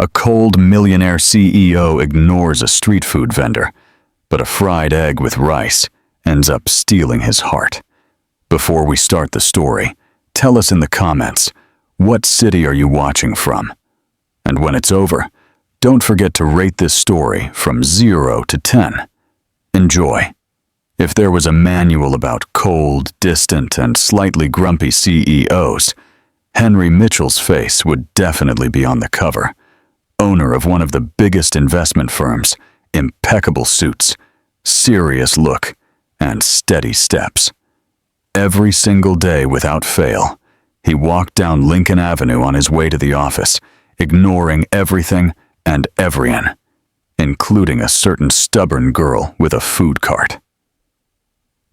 A cold millionaire CEO ignores a street food vendor, but a fried egg with rice ends up stealing his heart. Before we start the story, tell us in the comments, what city are you watching from? And when it's over, don't forget to rate this story from 0 to 10. Enjoy. If there was a manual about cold, distant, and slightly grumpy CEOs, Henry Mitchell's face would definitely be on the cover. Owner of one of the biggest investment firms, impeccable suits, serious look, and steady steps. Every single day without fail, he walked down Lincoln Avenue on his way to the office, ignoring everything and everyone, including a certain stubborn girl with a food cart.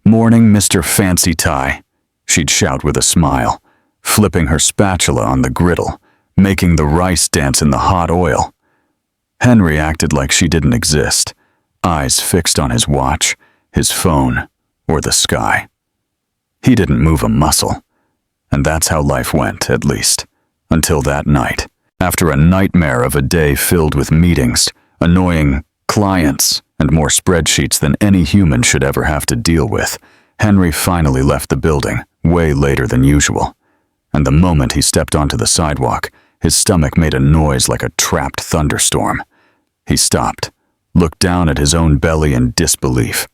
"Morning, Mr. Fancy Tie," she'd shout with a smile, flipping her spatula on the griddle, making the rice dance in the hot oil. Henry acted like she didn't exist, eyes fixed on his watch, his phone, or the sky. He didn't move a muscle, and that's how life went, at least, until that night. After a nightmare of a day filled with meetings, annoying clients, and more spreadsheets than any human should ever have to deal with, Henry finally left the building, way later than usual. And the moment he stepped onto the sidewalk, his stomach made a noise like a trapped thunderstorm. He stopped, looked down at his own belly in disbelief.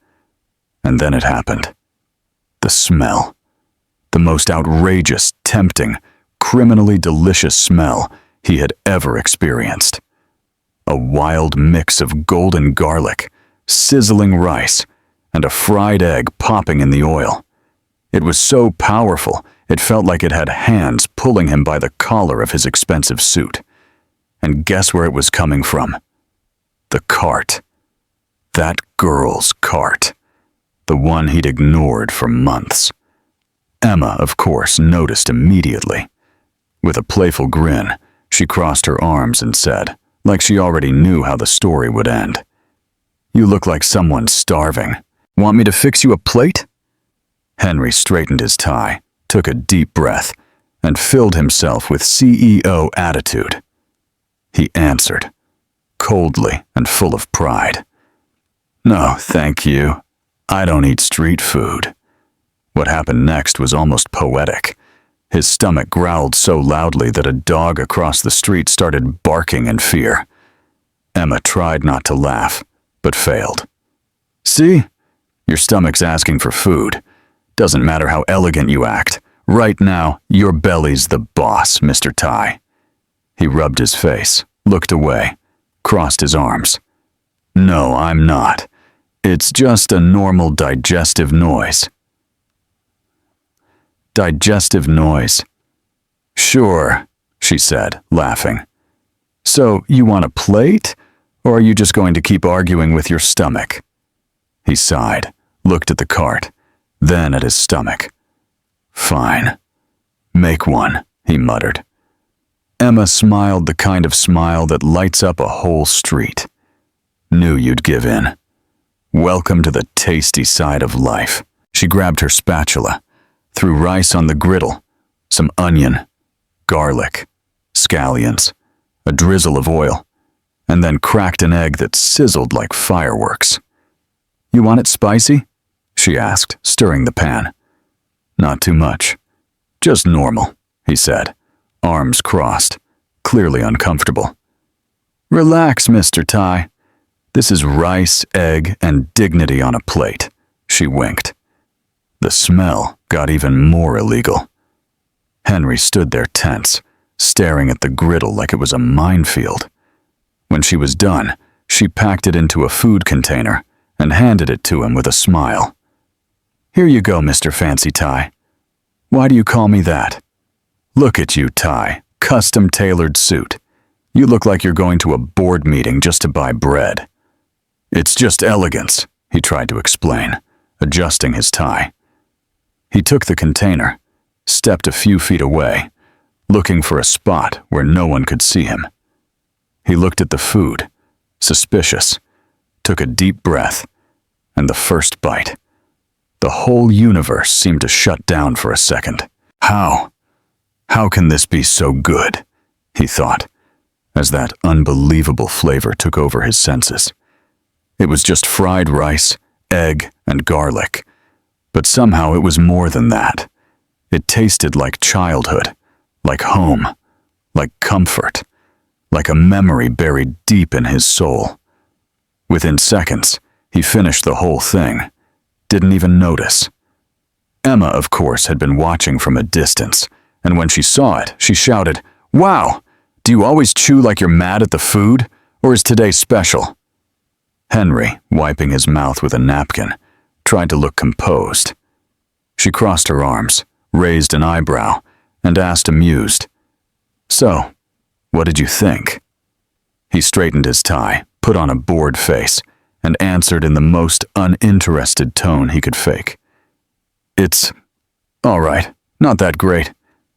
And then it happened. The smell. The most outrageous, tempting, criminally delicious smell he had ever experienced. A wild mix of golden garlic, sizzling rice, and a fried egg popping in the oil. It was so powerful, it felt like it had hands pulling him by the collar of his expensive suit. And guess where it was coming from? The cart. That girl's cart. The one he'd ignored for months. Emma, of course, noticed immediately. With a playful grin, she crossed her arms and said, like she already knew how the story would end, "You look like someone's starving. Want me to fix you a plate?" Henry straightened his tie, took a deep breath, and filled himself with CEO attitude. He answered, coldly and full of pride, "No, thank you. I don't eat street food." What happened next was almost poetic. His stomach growled so loudly that a dog across the street started barking in fear. Emma tried not to laugh, but failed. "See? Your stomach's asking for food. Doesn't matter how elegant you act. Right now, your belly's the boss, Mr. Tie." He rubbed his face, looked away, crossed his arms. "No, I'm not. It's just a normal digestive noise." Digestive noise. "Sure," she said, laughing. "So you want a plate, or are you just going to keep arguing with your stomach?" He sighed, looked at the cart, then at his stomach. "Fine. Make one," he muttered. Emma smiled the kind of smile that lights up a whole street. "Knew you'd give in. Welcome to the tasty side of life." She grabbed her spatula, threw rice on the griddle, some onion, garlic, scallions, a drizzle of oil, and then cracked an egg that sizzled like fireworks. "You want it spicy?" she asked, stirring the pan. "Not too much. Just normal," he said, arms crossed, clearly uncomfortable. "Relax, Mr. Tie. This is rice, egg, and dignity on a plate," she winked. The smell got even more illegal. Henry stood there tense, staring at the griddle like it was a minefield. When she was done, she packed it into a food container and handed it to him with a smile. "Here you go, Mr. Fancy Tie. Why do you call me that? Look at you, Tie, custom-tailored suit. You look like you're going to a board meeting just to buy bread." "It's just elegance," he tried to explain, adjusting his tie. He took the container, stepped a few feet away, looking for a spot where no one could see him. He looked at the food, suspicious, took a deep breath, and the first bite. The whole universe seemed to shut down for a second. How can this be so good?" he thought. as that unbelievable flavor took over his senses. It was just fried rice, egg, and garlic, but somehow it was more than that. It tasted like childhood, like home, like comfort, like a memory buried deep in his soul. Within seconds, he finished the whole thing, didn't even notice. Emma, of course, had been watching from a distance, and when she saw it, she shouted, "Wow! Do you always chew like you're mad at the food, or is today special?" Henry, wiping his mouth with a napkin, tried to look composed. She crossed her arms, raised an eyebrow, and asked amused, "So, what did you think?" He straightened his tie, put on a bored face, and answered in the most uninterested tone he could fake. "It's all right, not that great,"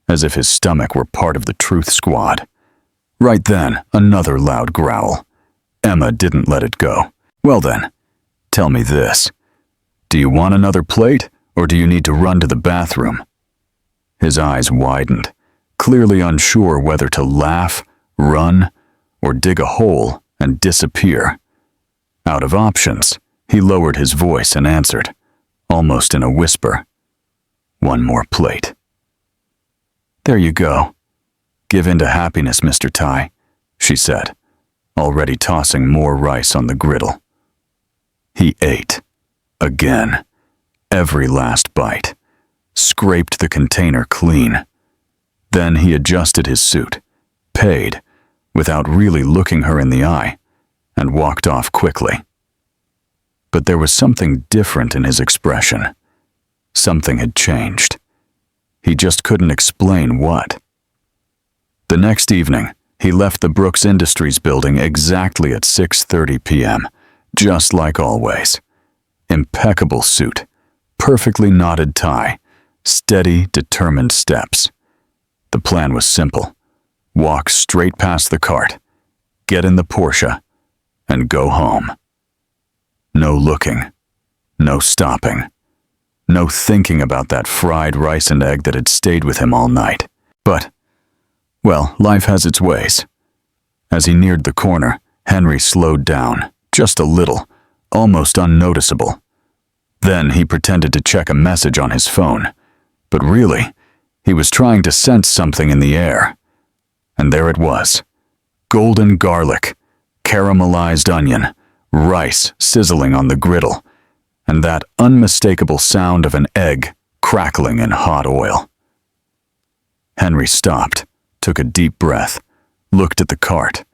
as if his stomach were part of the truth squad. Right then, another loud growl. Emma didn't let it go. "Well then, tell me this. Do you want another plate, or do you need to run to the bathroom?" His eyes widened, clearly unsure whether to laugh, run, or dig a hole and disappear. Out of options, he lowered his voice and answered, almost in a whisper, "One more plate." "There you go. Give in to happiness, Mr. Tai," she said, already tossing more rice on the griddle. He ate. Again. Every last bite. Scraped the container clean. Then he adjusted his suit, paid, without really looking her in the eye, and walked off quickly. But there was something different in his expression. Something had changed. He just couldn't explain what. The next evening, he left the Brooks Industries building exactly at 6:30 p.m., just like always. Impeccable suit, perfectly knotted tie, steady, determined steps. The plan was simple. Walk straight past the cart, get in the Porsche, and go home. No looking, no stopping, no thinking about that fried rice and egg that had stayed with him all night. But, well, life has its ways. As he neared the corner, Henry slowed down, just a little, almost unnoticeable. Then he pretended to check a message on his phone, but really, he was trying to sense something in the air. And there it was. Golden garlic, caramelized onion, rice sizzling on the griddle, and that unmistakable sound of an egg crackling in hot oil. Henry stopped, took a deep breath, looked at the cart,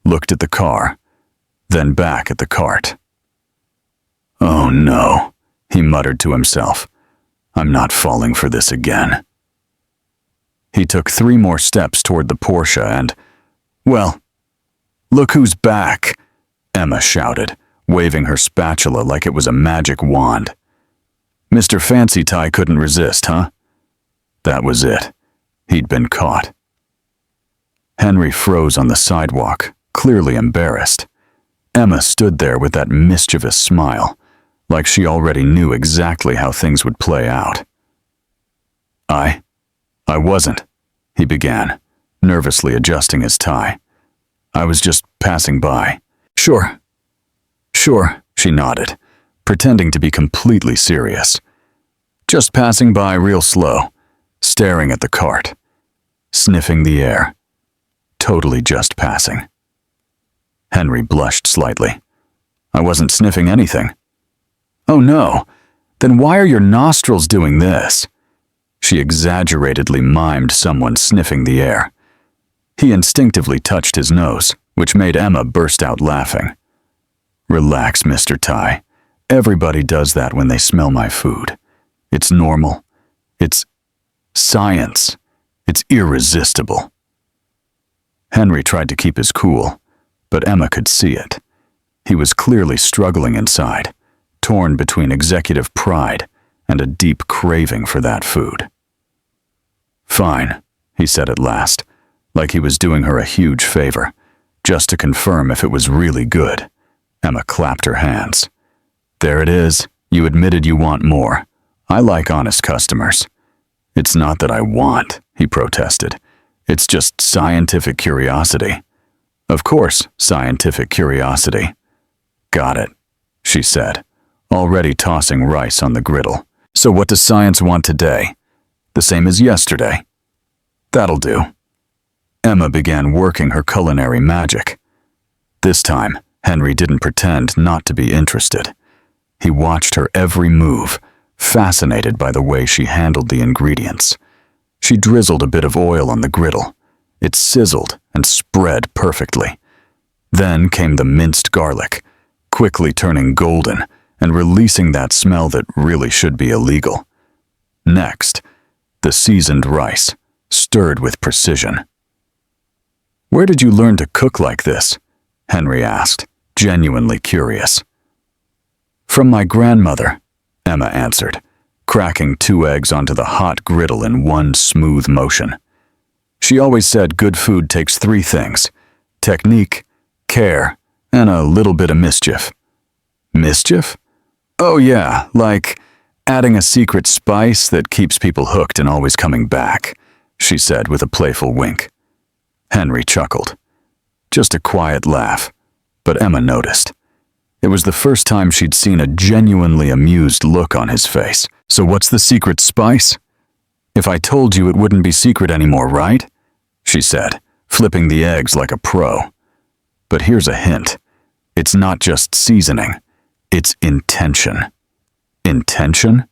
looked at the car, then back at the cart. "Oh no," he muttered to himself. "I'm not falling for this again." He took 3 more steps toward the Porsche and, well, "Look who's back," Emma shouted, waving her spatula like it was a magic wand. Mr. Fancy Tie couldn't resist, huh? That was it. He'd been caught. Henry froze on the sidewalk, clearly embarrassed. Emma stood there with that mischievous smile, like she already knew exactly how things would play out. I wasn't," he began, nervously adjusting his tie. "I was just passing by." Sure, she nodded, pretending to be completely serious. "Just passing by real slow, staring at the cart, sniffing the air. Totally just passing." Henry blushed slightly. "I wasn't sniffing anything." "Oh no, then why are your nostrils doing this?" She exaggeratedly mimed someone sniffing the air. He instinctively touched his nose, which made Emma burst out laughing. "Relax, Mr. Tai. Everybody does that when they smell my food. It's normal. It's science. It's irresistible." Henry tried to keep his cool, but Emma could see it. He was clearly struggling inside, torn between executive pride and a deep craving for that food. "Fine," he said at last, like he was doing her a huge favor, just to confirm if it was really good. Emma clapped her hands. "There it is. You admitted you want more. I like honest customers." "It's not that I want," he protested. "It's just scientific curiosity. Of course, scientific curiosity. Got it, she said, already tossing rice on the griddle. So what does science want today? The same as yesterday. That'll do. Emma began working her culinary magic. This time, Henry didn't pretend not to be interested. He watched her every move, fascinated by the way she handled the ingredients. She drizzled a bit of oil on the griddle. It sizzled and spread perfectly. Then came the minced garlic, quickly turning golden and releasing that smell that really should be illegal. Next, the seasoned rice, stirred with precision. "Where did you learn to cook like this?" Henry asked, genuinely curious. "From my grandmother," Emma answered, cracking 2 eggs onto the hot griddle in one smooth motion. "She always said good food takes 3 things: technique, care, and a little bit of mischief." Mischief? Oh yeah, like adding a secret spice that keeps people hooked and always coming back, she said with a playful wink. Henry chuckled. Just a quiet laugh, but Emma noticed. It was the first time she'd seen a genuinely amused look on his face. "So what's the secret spice?" "If I told you, it wouldn't be secret anymore, right?" she said, flipping the eggs like a pro. "But here's a hint. It's not just seasoning. It's intention." Intention?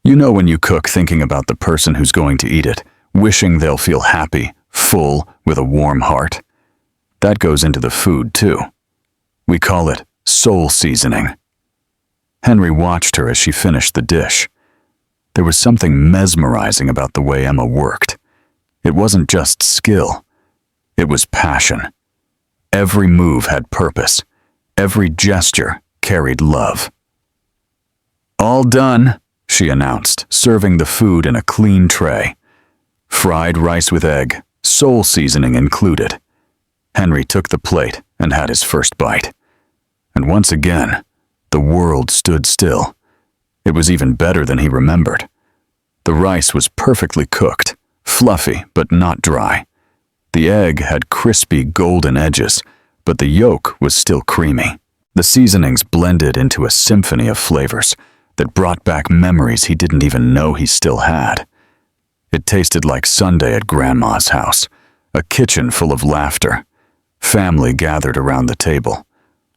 You know when you cook thinking about the person who's going to eat it, wishing they'll feel happy, full, with a warm heart? That goes into the food, too. We call it soul seasoning. Henry watched her as she finished the dish. There was something mesmerizing about the way Emma worked. It wasn't just skill. It was passion. Every move had purpose. Every gesture carried love. "All done," she announced, serving the food in a clean tray. Fried rice with egg, soul seasoning included. Henry took the plate and had his first bite. And once again, the world stood still. It was even better than he remembered. The rice was perfectly cooked, fluffy but not dry. The egg had crispy golden edges, but the yolk was still creamy. The seasonings blended into a symphony of flavors that brought back memories he didn't even know he still had. It tasted like Sunday at Grandma's house, a kitchen full of laughter, family gathered around the table,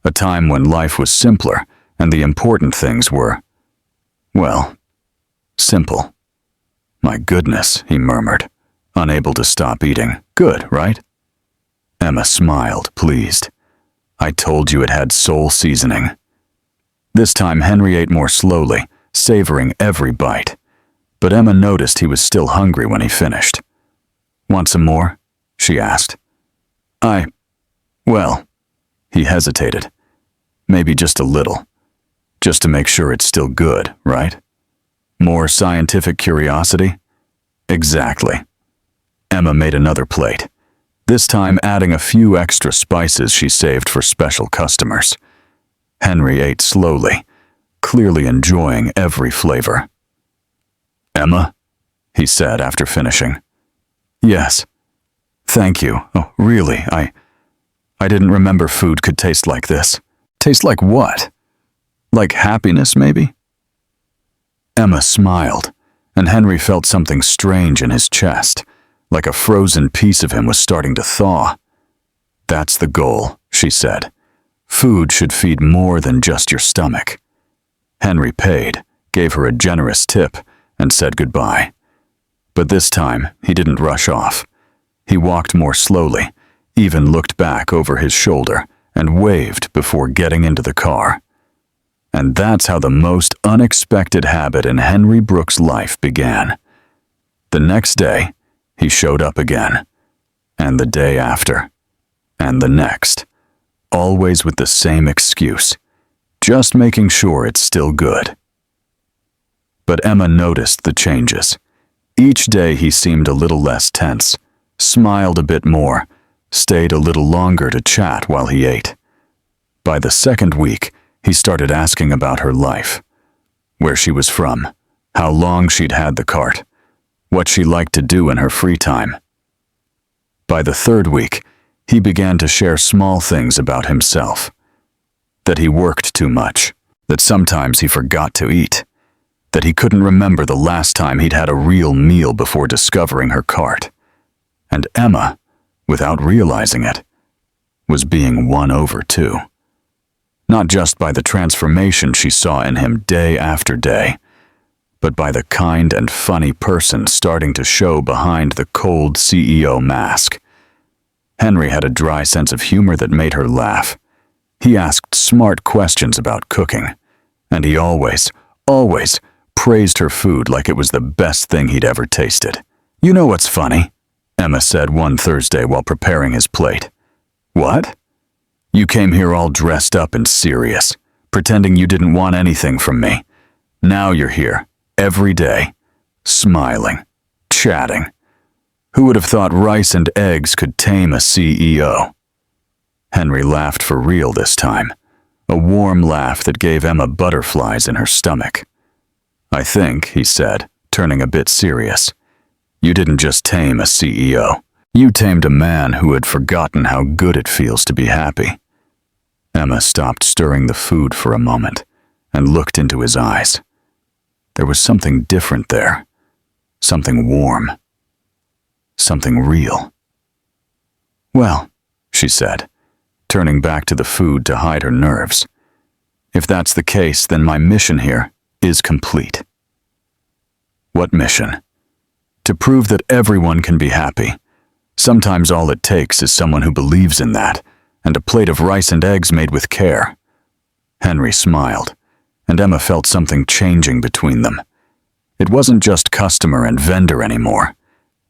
a time when life was simpler and the important things were, well, simple. "My goodness," he murmured, unable to stop eating. "Good, right?" Emma smiled, pleased. "I told you it had soul seasoning." This time Henry ate more slowly, savoring every bite. But Emma noticed he was still hungry when he finished. "Want some more?" she asked. Well, he hesitated. "Maybe just a little. Just to make sure it's still good, right? More scientific curiosity?" "Exactly." Emma made another plate, this time adding a few extra spices she saved for special customers. Henry ate slowly, clearly enjoying every flavor. "Emma?" he said after finishing. "Yes. Thank you. Oh, really, I didn't remember food could taste like this." "Taste like what? Like happiness, maybe?" Emma smiled, and Henry felt something strange in his chest, like a frozen piece of him was starting to thaw. "That's the goal," she said. "Food should feed more than just your stomach." Henry paid, gave her a generous tip, and said goodbye. But this time, he didn't rush off. He walked more slowly, even looked back over his shoulder, and waved before getting into the car. And that's how the most unexpected habit in Henry Brooks' life began. The next day, he showed up again, and the day after, and the next, always with the same excuse, just making sure it's still good. But Emma noticed the changes. Each day he seemed a little less tense, smiled a bit more, stayed a little longer to chat while he ate. By the second week, he started asking about her life, where she was from, how long she'd had the cart, what she liked to do in her free time. By the third week, He began to share small things about himself. That he worked too much, that sometimes he forgot to eat, that he couldn't remember the last time he'd had a real meal before discovering her cart. And Emma, without realizing it, was being won over too. Not just by the transformation she saw in him day after day, but by the kind and funny person starting to show behind the cold CEO mask. Henry had a dry sense of humor that made her laugh. He asked smart questions about cooking, and he always praised her food like it was the best thing he'd ever tasted. "You know what's funny?" Emma said one Thursday while preparing his plate. "What?" "You came here all dressed up and serious, pretending you didn't want anything from me. Now you're here, every day, smiling, chatting. Who would have thought rice and eggs could tame a CEO?" Henry laughed for real this time, a warm laugh that gave Emma butterflies in her stomach. "I think," he said, turning a bit serious, "you didn't just tame a CEO. You tamed a man who had forgotten how good it feels to be happy." Emma stopped stirring the food for a moment and looked into his eyes. There was something different there, something warm, something real. "Well," she said, turning back to the food to hide her nerves, "if that's the case, then my mission here is complete." "What mission?" "To prove that everyone can be happy. Sometimes all it takes is someone who believes in that, and a plate of rice and eggs made with care." Henry smiled, and Emma felt something changing between them. It wasn't just customer and vendor anymore.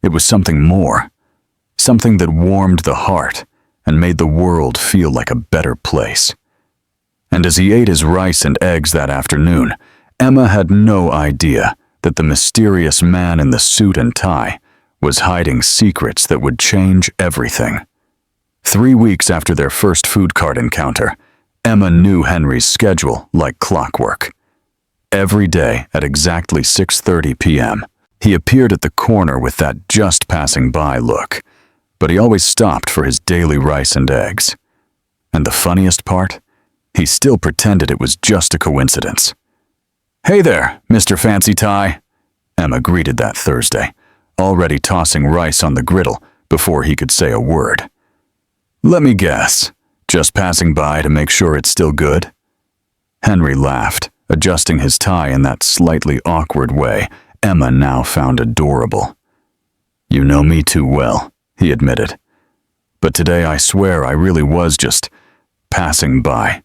It was something more, something that warmed the heart and made the world feel like a better place. And as he ate his rice and eggs that afternoon, Emma had no idea that the mysterious man in the suit and tie was hiding secrets that would change everything. 3 weeks after their first food cart encounter, Emma knew Henry's schedule like clockwork. Every day at exactly 6:30 p.m., he appeared at the corner with that just passing by look, but he always stopped for his daily rice and eggs. And the funniest part? He still pretended it was just a coincidence. "Hey there, Mr. Fancy Tie," Emma greeted that Thursday, already tossing rice on the griddle before he could say a word. "Let me guess, just passing by to make sure it's still good?" Henry laughed, adjusting his tie in that slightly awkward way Emma now found adorable. "You know me too well," he admitted. "But today I swear I really was just passing by."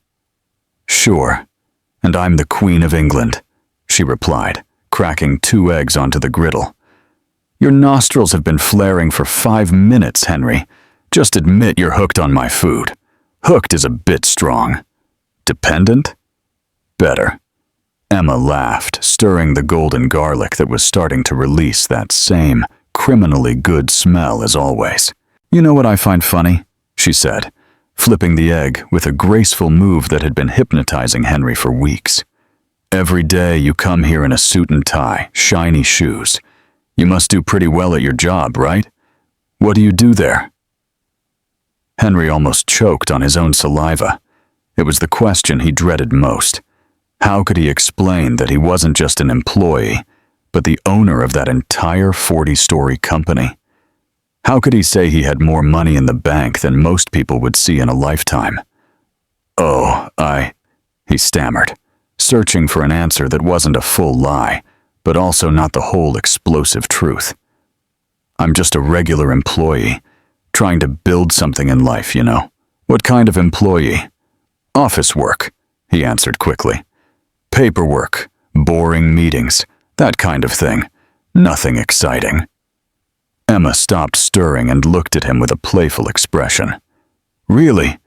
"Sure, and I'm the Queen of England," she replied, cracking 2 eggs onto the griddle. "Your nostrils have been flaring for 5 minutes, Henry. Just admit you're hooked on my food. Hooked is a bit strong. Dependent? Better." Emma laughed, stirring the golden garlic that was starting to release that same criminally good smell as always. "You know what I find funny?" she said, flipping the egg with a graceful move that had been hypnotizing Henry for weeks. "Every day you come here in a suit and tie, shiny shoes. You must do pretty well at your job, right? What do you do there?" Henry almost choked on his own saliva. It was the question he dreaded most. How could he explain that he wasn't just an employee, but the owner of that entire 40-story company? How could he say he had more money in the bank than most people would see in a lifetime? "Oh, he stammered, searching for an answer that wasn't a full lie, but also not the whole explosive truth. "I'm just a regular employee, trying to build something in life, you know." "What kind of employee?" "Office work," he answered quickly. "Paperwork, boring meetings, that kind of thing. Nothing exciting." Emma stopped stirring and looked at him with a playful expression. "Really?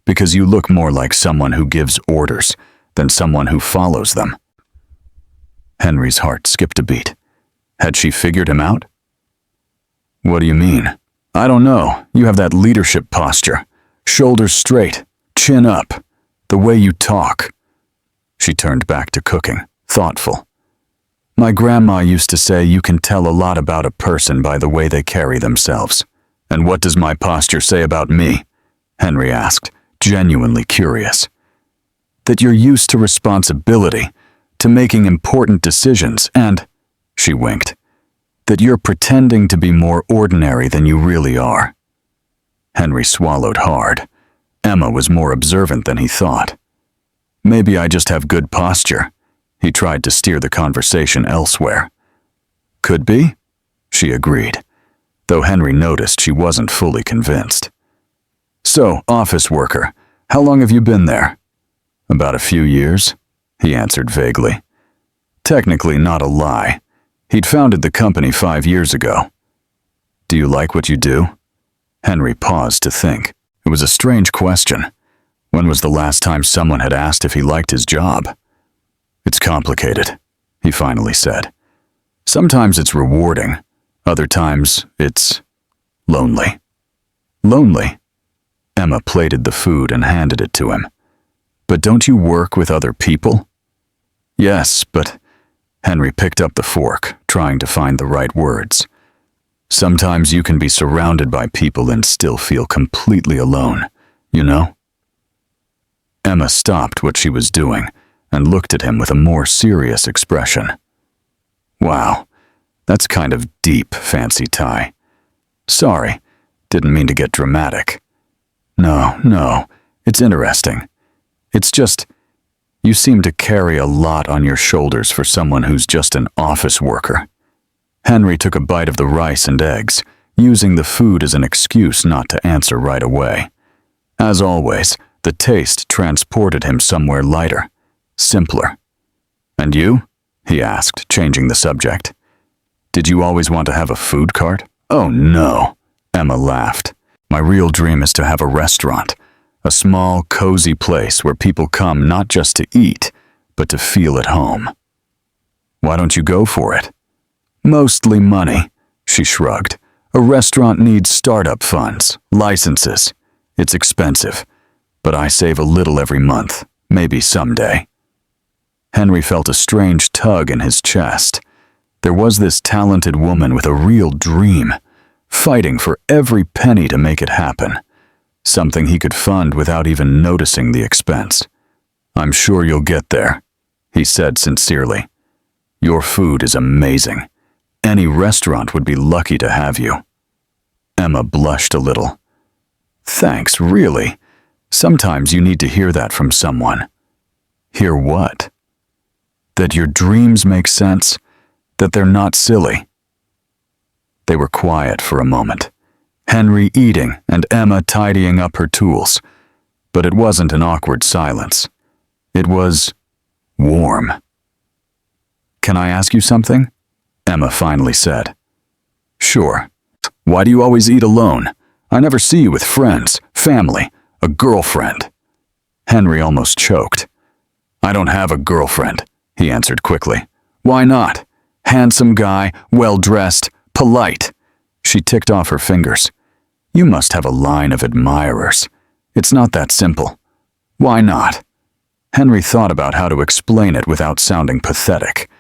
Because you look more like someone who gives orders than someone who follows them." Henry's heart skipped a beat. Had she figured him out? "What do you mean?" "I don't know. You have that leadership posture. Shoulders straight, chin up, the way you talk." She turned back to cooking, thoughtful. "My grandma used to say you can tell a lot about a person by the way they carry themselves. And what does my posture say about me? Henry asked, genuinely curious. That you're used to responsibility, to making important decisions, and, she winked, that you're pretending to be more ordinary than you really are. Henry swallowed hard. Emma was more observant than he thought. Maybe I just have good posture. He tried to steer the conversation elsewhere. Could be, she agreed, though Henry noticed she wasn't fully convinced. So, office worker, how long have you been there? About a few years, he answered vaguely. Technically not a lie. He'd founded the company 5 years ago. Do you like what you do? Henry paused to think. It was a strange question. When was the last time someone had asked if he liked his job? It's complicated, he finally said. Sometimes it's rewarding. Other times it's lonely. Lonely? Emma plated the food and handed it to him. But don't you work with other people? Yes, but Henry picked up the fork, trying to find the right words. Sometimes you can be surrounded by people and still feel completely alone, you know? Emma stopped what she was doing and looked at him with a more serious expression. Wow, that's kind of deep, Fancy Tie. Sorry, didn't mean to get dramatic. No, it's interesting. It's just, you seem to carry a lot on your shoulders for someone who's just an office worker. Henry took a bite of the rice and eggs, using the food as an excuse not to answer right away. As always, the taste transported him somewhere lighter, simpler. And you? He asked, changing the subject. Did you always want to have a food cart? Oh no, Emma laughed. My real dream is to have a restaurant, a small, cozy place where people come not just to eat, but to feel at home. Why don't you go for it? Mostly money, she shrugged. A restaurant needs startup funds, licenses. It's expensive, but I save a little every month, maybe someday. Henry felt a strange tug in his chest. There was this talented woman with a real dream, fighting for every penny to make it happen. Something he could fund without even noticing the expense. I'm sure you'll get there, he said sincerely. Your food is amazing. Any restaurant would be lucky to have you. Emma blushed a little. Thanks, really. Sometimes you need to hear that from someone. Hear what? That your dreams make sense, that they're not silly. They were quiet for a moment, Henry eating and Emma tidying up her tools. But it wasn't an awkward silence. It was warm. Can I ask you something? Emma finally said. Sure. Why do you always eat alone? I never see you with friends, family, a girlfriend. Henry almost choked. I don't have a girlfriend, he answered quickly. Why not? Handsome guy, well-dressed, polite. She ticked off her fingers. You must have a line of admirers. It's not that simple. Why not? Henry thought about how to explain it without sounding pathetic.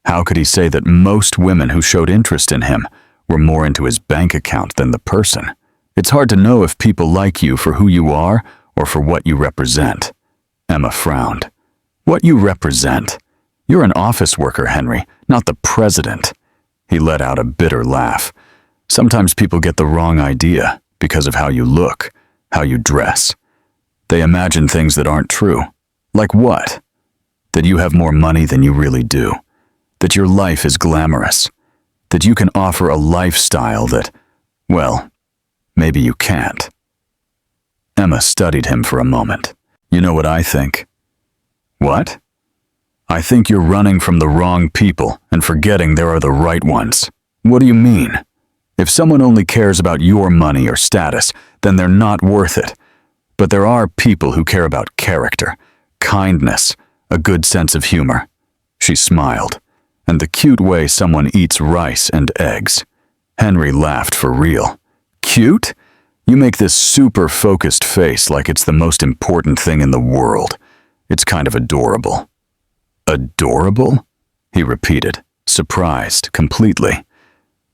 How could he say that most women who showed interest in him were more into his bank account than the person? It's hard to know if people like you for who you are or for what you represent. Emma frowned. What you represent? You're an office worker, Henry, not the president. He let out a bitter laugh. Sometimes people get the wrong idea because of how you look, how you dress. They imagine things that aren't true. Like what? That you have more money than you really do. That your life is glamorous. That you can offer a lifestyle that, well, maybe you can't. Emma studied him for a moment. You know what I think? What? I think you're running from the wrong people and forgetting there are the right ones. What do you mean? If someone only cares about your money or status, then they're not worth it. But there are people who care about character, kindness, a good sense of humor. She smiled, and the cute way someone eats rice and eggs. Henry laughed for real. Cute? You make this super focused face like it's the most important thing in the world. It's kind of adorable. Adorable? He repeated, surprised completely.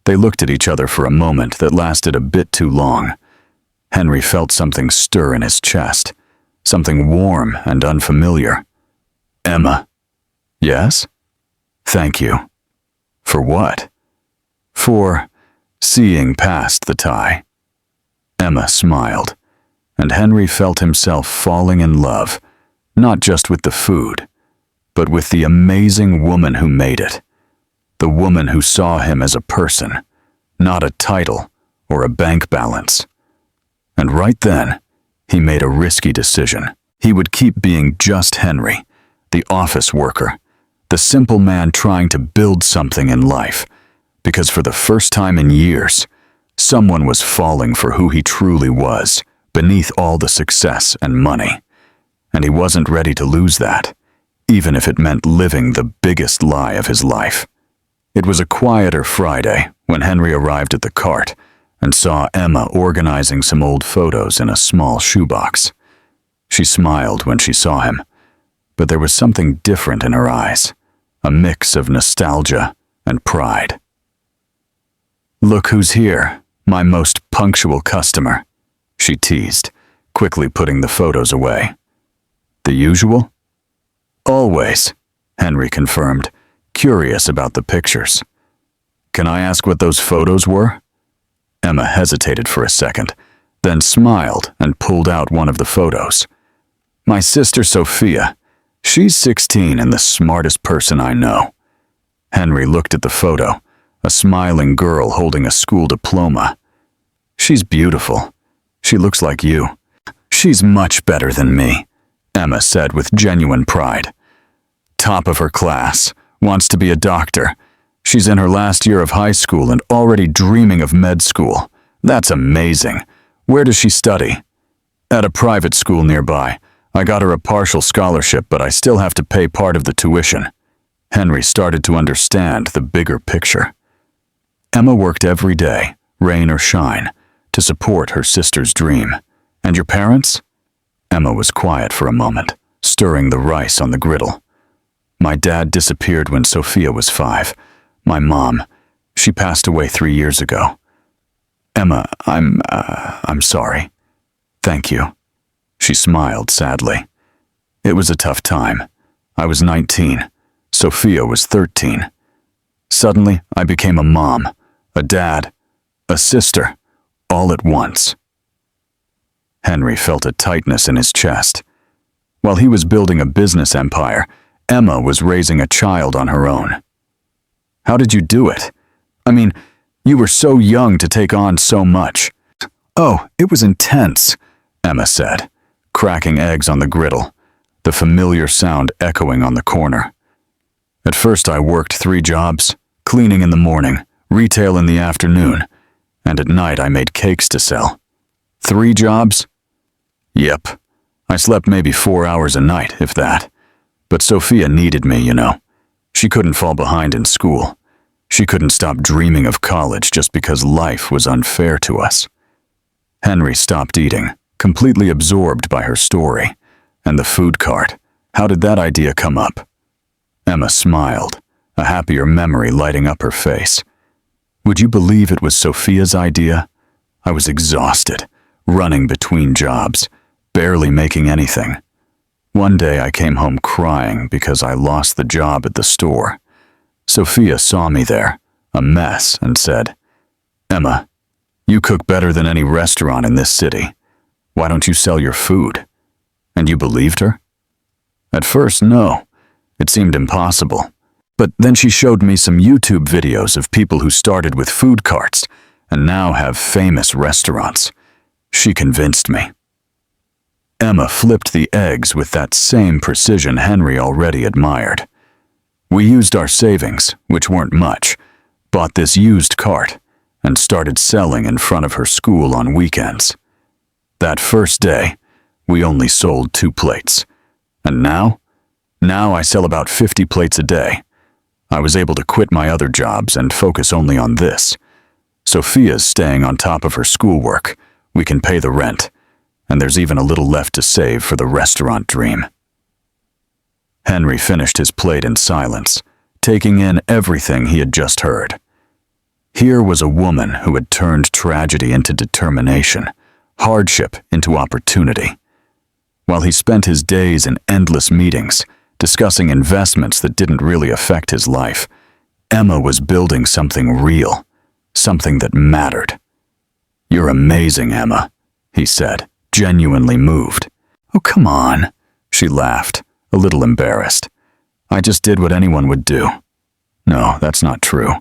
They looked at each other for a moment that lasted a bit too long. Henry felt something stir in his chest, something warm and unfamiliar. "Emma." "Yes?" "Thank you." "For what?" "For seeing past the tie." Emma smiled, and Henry felt himself falling in love, not just with the food, but with the amazing woman who made it. The woman who saw him as a person, not a title or a bank balance. And right then, he made a risky decision. He would keep being just Henry, the office worker, the simple man trying to build something in life, because for the first time in years, someone was falling for who he truly was, beneath all the success and money. And he wasn't ready to lose that, even if it meant living the biggest lie of his life. It was a quieter Friday when Henry arrived at the cart and saw Emma organizing some old photos in a small shoebox. She smiled when she saw him, but there was something different in her eyes, a mix of nostalgia and pride. "Look who's here, my most punctual customer," she teased, quickly putting the photos away. "The usual?" "Always," Henry confirmed, curious about the pictures. "Can I ask what those photos were?" Emma hesitated for a second, then smiled and pulled out one of the photos. "My sister Sophia. She's 16 and the smartest person I know." Henry looked at the photo, a smiling girl holding a school diploma. "She's beautiful. She looks like you." "She's much better than me," Emma said with genuine pride. "Top of her class, wants to be a doctor. She's in her last year of high school and already dreaming of med school. That's amazing. Where does she study?" "At a private school nearby. I got her a partial scholarship, but I still have to pay part of the tuition." Henry started to understand the bigger picture. Emma worked every day, rain or shine, to support her sister's dream. "And your parents?" Emma was quiet for a moment, stirring the rice on the griddle. "My dad disappeared when Sophia was 5. My mom, she passed away 3 years ago." "Emma, I'm sorry." "Thank you." She smiled sadly. "It was a tough time. I was 19. Sophia was 13. Suddenly, I became a mom, a dad, a sister, all at once." Henry felt a tightness in his chest. While he was building a business empire, Emma was raising a child on her own. "How did you do it? I mean, you were so young to take on so much." "Oh, it was intense," Emma said, cracking eggs on the griddle, the familiar sound echoing on the corner. "At first I worked 3 jobs, cleaning in the morning, retail in the afternoon, and at night I made cakes to sell." 3 jobs? "Yep. I slept maybe 4 hours a night, if that. But Sophia needed me, you know. She couldn't fall behind in school. She couldn't stop dreaming of college just because life was unfair to us." Henry stopped eating, completely absorbed by her story. "And the food cart, how did that idea come up?" Emma smiled, a happier memory lighting up her face. "Would you believe it was Sophia's idea? I was exhausted, running between jobs, barely making anything. One day I came home crying because I lost the job at the store. Sophia saw me there, a mess, and said, 'Emma, you cook better than any restaurant in this city. Why don't you sell your food?' And you believed her?" "At first, no. It seemed impossible. But then she showed me some YouTube videos of people who started with food carts and now have famous restaurants. She convinced me." Emma flipped the eggs with that same precision Henry already admired. "We used our savings, which weren't much, bought this used cart, and started selling in front of her school on weekends. That first day, we only sold 2 plates. And now I sell about 50 plates a day. I was able to quit my other jobs and focus only on this. Sophia's staying on top of her schoolwork. We can pay the rent. And there's even a little left to save for the restaurant dream." Henry finished his plate in silence, taking in everything he had just heard. Here was a woman who had turned tragedy into determination, hardship into opportunity. While he spent his days in endless meetings, discussing investments that didn't really affect his life, Emma was building something real, something that mattered. "You're amazing, Emma," he said, genuinely moved. "Oh, come on," she laughed, a little embarrassed. "I just did what anyone would do." "No, that's not true.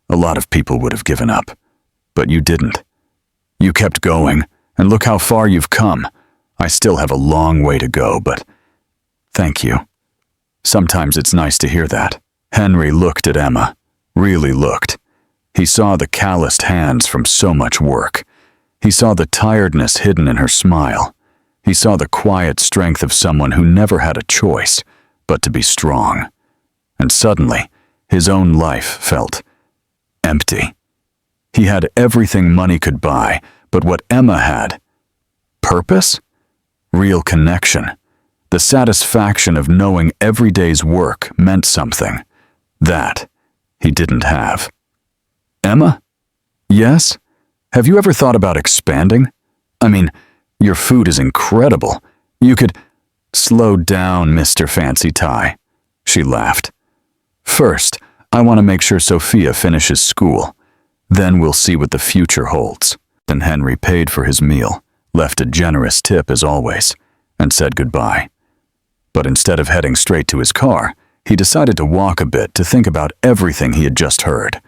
A lot of people would have given up. But you didn't. You kept going, and look how far you've come. I still have a long way to go, but thank you." Sometimes it's nice to hear that. Henry looked at Emma, really looked. He saw the calloused hands from so much work. He saw the tiredness hidden in her smile. He saw the quiet strength of someone who never had a choice but to be strong. And suddenly, his own life felt empty. He had everything money could buy, but what Emma had? Purpose? Real connection. The satisfaction of knowing every day's work meant something. That he didn't have. "Emma? Yes? Have you ever thought about expanding? I mean, your food is incredible. You could—" "Slow down, Mr. Fancy Tie," she laughed. "First, I want to make sure Sophia finishes school. Then we'll see what the future holds." Then Henry paid for his meal, left a generous tip as always, and said goodbye. But instead of heading straight to his car, he decided to walk a bit to think about everything he had just heard.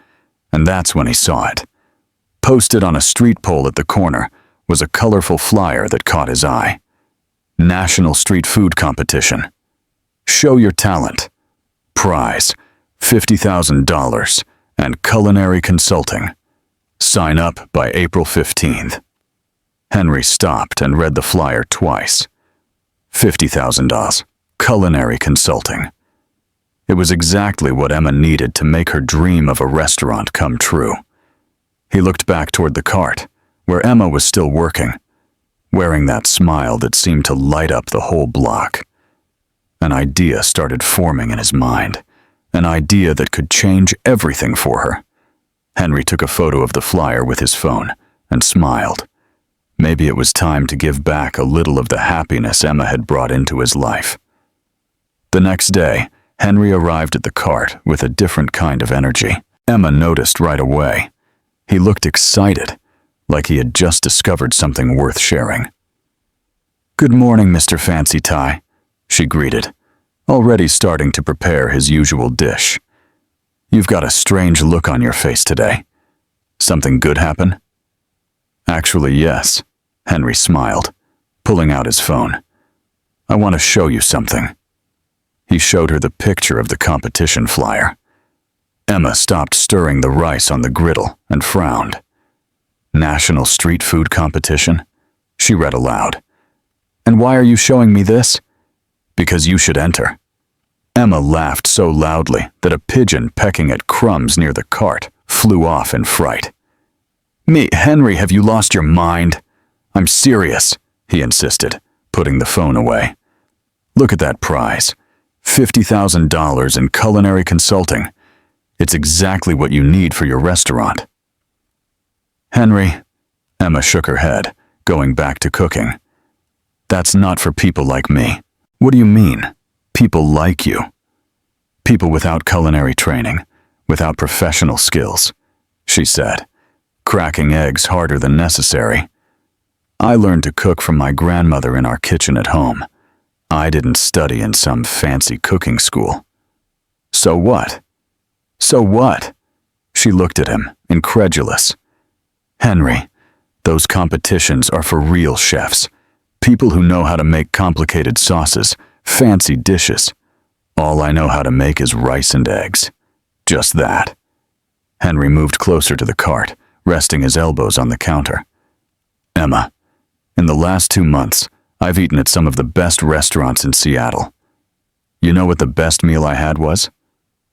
And that's when he saw it. Posted on a street pole at the corner was a colorful flyer that caught his eye. National Street Food Competition. Show your talent. Prize, $50,000 and culinary consulting. Sign up by April 15th. Henry stopped and read the flyer twice. $50,000. Culinary consulting. It was exactly what Emma needed to make her dream of a restaurant come true. He looked back toward the cart, where Emma was still working, wearing that smile that seemed to light up the whole block. An idea started forming in his mind, an idea that could change everything for her. Henry took a photo of the flyer with his phone and smiled. Maybe it was time to give back a little of the happiness Emma had brought into his life. The next day, Henry arrived at the cart with a different kind of energy. Emma noticed right away. He looked excited, like he had just discovered something worth sharing. "Good morning, Mr. Fancy Tie," she greeted, already starting to prepare his usual dish. "You've got a strange look on your face today. Something good happen?" "Actually, yes," Henry smiled, pulling out his phone. "I want to show you something." He showed her the picture of the competition flyer. Emma stopped stirring the rice on the griddle and frowned. "National Street Food Competition?" she read aloud. "And why are you showing me this?" "Because you should enter." Emma laughed so loudly that a pigeon pecking at crumbs near the cart flew off in fright. Henry, have you lost your mind?" "I'm serious," he insisted, putting the phone away. "Look at that prize. $50,000 in culinary consulting. It's exactly what you need for your restaurant." "Henry," Emma shook her head, going back to cooking. "That's not for people like me." "What do you mean? People like you?" "People without culinary training, without professional skills," she said, cracking eggs harder than necessary. "I learned to cook from my grandmother in our kitchen at home. I didn't study in some fancy cooking school." "So what?" "So what?" She looked at him, incredulous. "Henry, those competitions are for real chefs, people who know how to make complicated sauces, fancy dishes. All I know how to make is rice and eggs. Just that." Henry moved closer to the cart, resting his elbows on the counter. "Emma, in the last 2 months, I've eaten at some of the best restaurants in Seattle. You know what the best meal I had was?"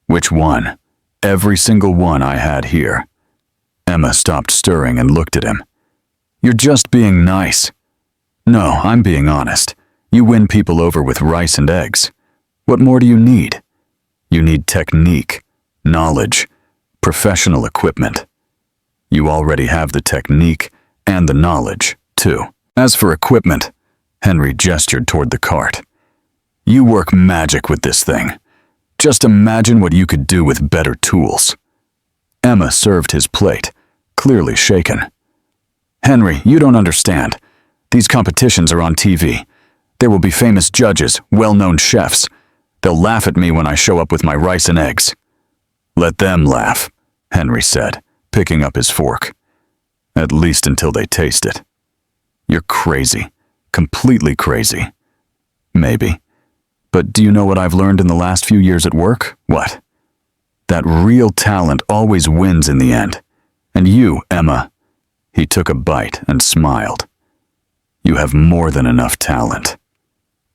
"Which one?" "Every single one I had here." Emma stopped stirring and looked at him. "You're just being nice." "No, I'm being honest. You win people over with rice and eggs. What more do you need? You need technique, knowledge, professional equipment. You already have the technique and the knowledge, too. As for equipment, Henry gestured toward the cart. You work magic with this thing. Just imagine what you could do with better tools. Emma served his plate, clearly shaken. Henry, you don't understand. These competitions are on TV. There will be famous judges, well-known chefs. They'll laugh at me when I show up with my rice and eggs. Let them laugh, Henry said, picking up his fork. At least until they taste it. You're crazy. Completely crazy. Maybe. But do you know what I've learned in the last few years at work? What? That real talent always wins in the end. And you, Emma. He took a bite and smiled. You have more than enough talent.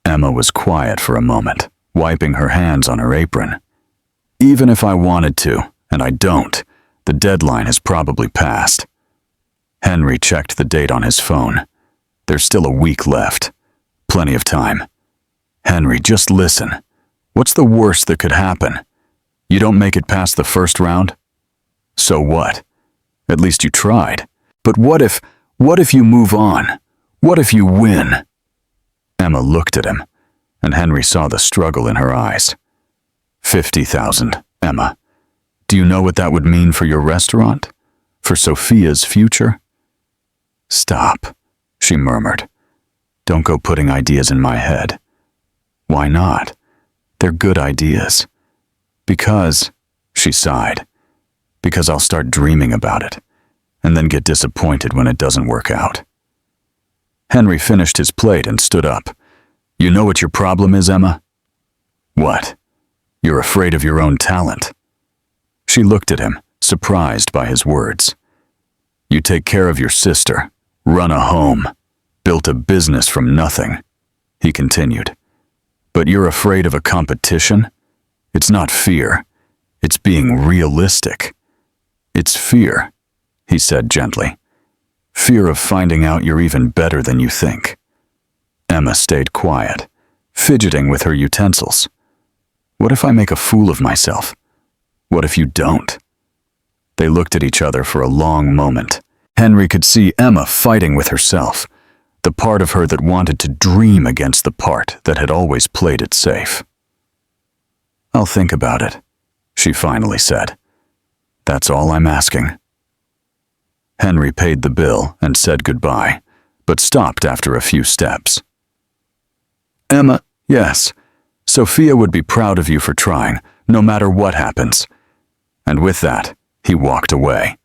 Emma was quiet for a moment, wiping her hands on her apron. Even if I wanted to, and I don't, the deadline has probably passed. Henry checked the date on his phone. There's still a week left. Plenty of time. Henry, just listen. What's the worst that could happen? You don't make it past the first round? So what? At least you tried. But what if you move on? What if you win? Emma looked at him, and Henry saw the struggle in her eyes. 50,000, Emma. Do you know what that would mean for your restaurant? For Sophia's future? Stop, she murmured. Don't go putting ideas in my head. Why not? They're good ideas. Because, she sighed, because I'll start dreaming about it, and then get disappointed when it doesn't work out. Henry finished his plate and stood up. You know what your problem is, Emma? What? You're afraid of your own talent. She looked at him, surprised by his words. You take care of your sister, run a home, built a business from nothing, he continued. But you're afraid of a competition? It's not fear. It's being realistic. It's fear, he said gently. Fear of finding out you're even better than you think. Emma stayed quiet, fidgeting with her utensils. What if I make a fool of myself? What if you don't? They looked at each other for a long moment. Henry could see Emma fighting with herself, the part of her that wanted to dream against the part that had always played it safe. I'll think about it, she finally said. That's all I'm asking. Henry paid the bill and said goodbye, but stopped after a few steps. Emma, yes, Sophia would be proud of you for trying, no matter what happens. And with that, he walked away,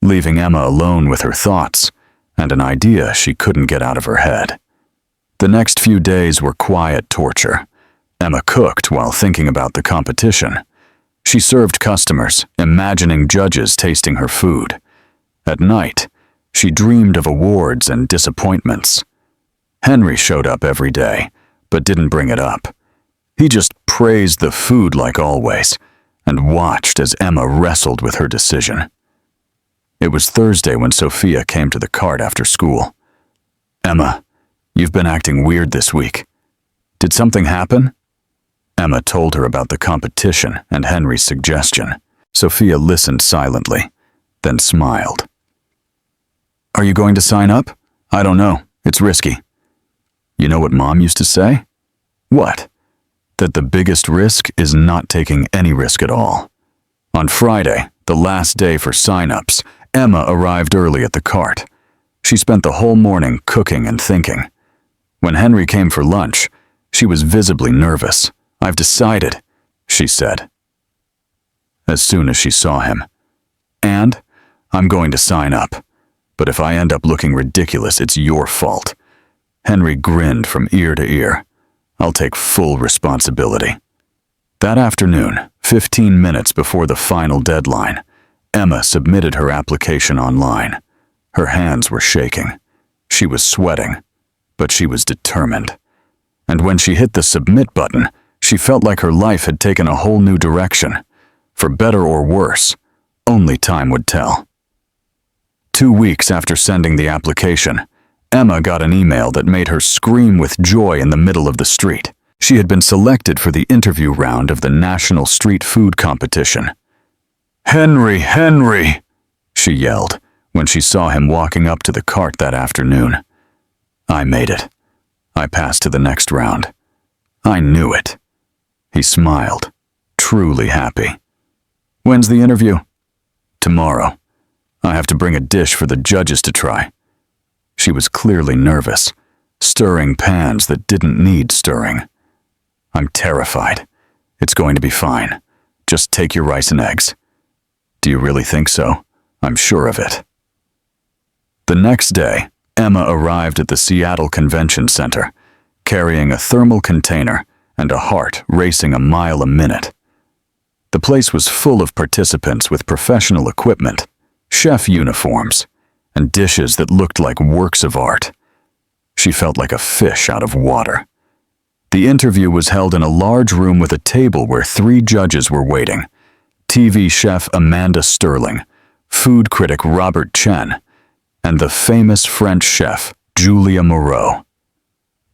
leaving Emma alone with her thoughts and an idea she couldn't get out of her head. The next few days were quiet torture. Emma cooked while thinking about the competition. She served customers, imagining judges tasting her food. At night, she dreamed of awards and disappointments. Henry showed up every day, but didn't bring it up. He just praised the food like always, and watched as Emma wrestled with her decision. It was Thursday when Sophia came to the cart after school. Emma, you've been acting weird this week. Did something happen? Emma told her about the competition and Henry's suggestion. Sophia listened silently, then smiled. Are you going to sign up? I don't know. It's risky. You know what Mom used to say? What? That the biggest risk is not taking any risk at all. On Friday, the last day for sign-ups, Emma arrived early at the cart. She spent the whole morning cooking and thinking. When Henry came for lunch, she was visibly nervous. I've decided, she said, as soon as she saw him. And I'm going to sign up. But if I end up looking ridiculous, it's your fault. Henry grinned from ear to ear. I'll take full responsibility. That afternoon, 15 minutes before the final deadline, Emma submitted her application online. Her hands were shaking. She was sweating, but she was determined. And when she hit the submit button, she felt like her life had taken a whole new direction. For better or worse, only time would tell. 2 weeks after sending the application, Emma got an email that made her scream with joy in the middle of the street. She had been selected for the interview round of the National Street Food Competition. Henry, Henry, she yelled, when she saw him walking up to the cart that afternoon. I made it. I passed to the next round. I knew it. He smiled, truly happy. When's the interview? Tomorrow. I have to bring a dish for the judges to try. She was clearly nervous, stirring pans that didn't need stirring. I'm terrified. It's going to be fine. Just take your rice and eggs. Do you really think so? I'm sure of it. The next day, Emma arrived at the Seattle Convention Center, carrying a thermal container and a heart racing a mile a minute. The place was full of participants with professional equipment, chef uniforms, and dishes that looked like works of art. She felt like a fish out of water. The interview was held in a large room with a table where 3 judges were waiting: TV chef Amanda Sterling, food critic Robert Chen, and the famous French chef Julia Moreau.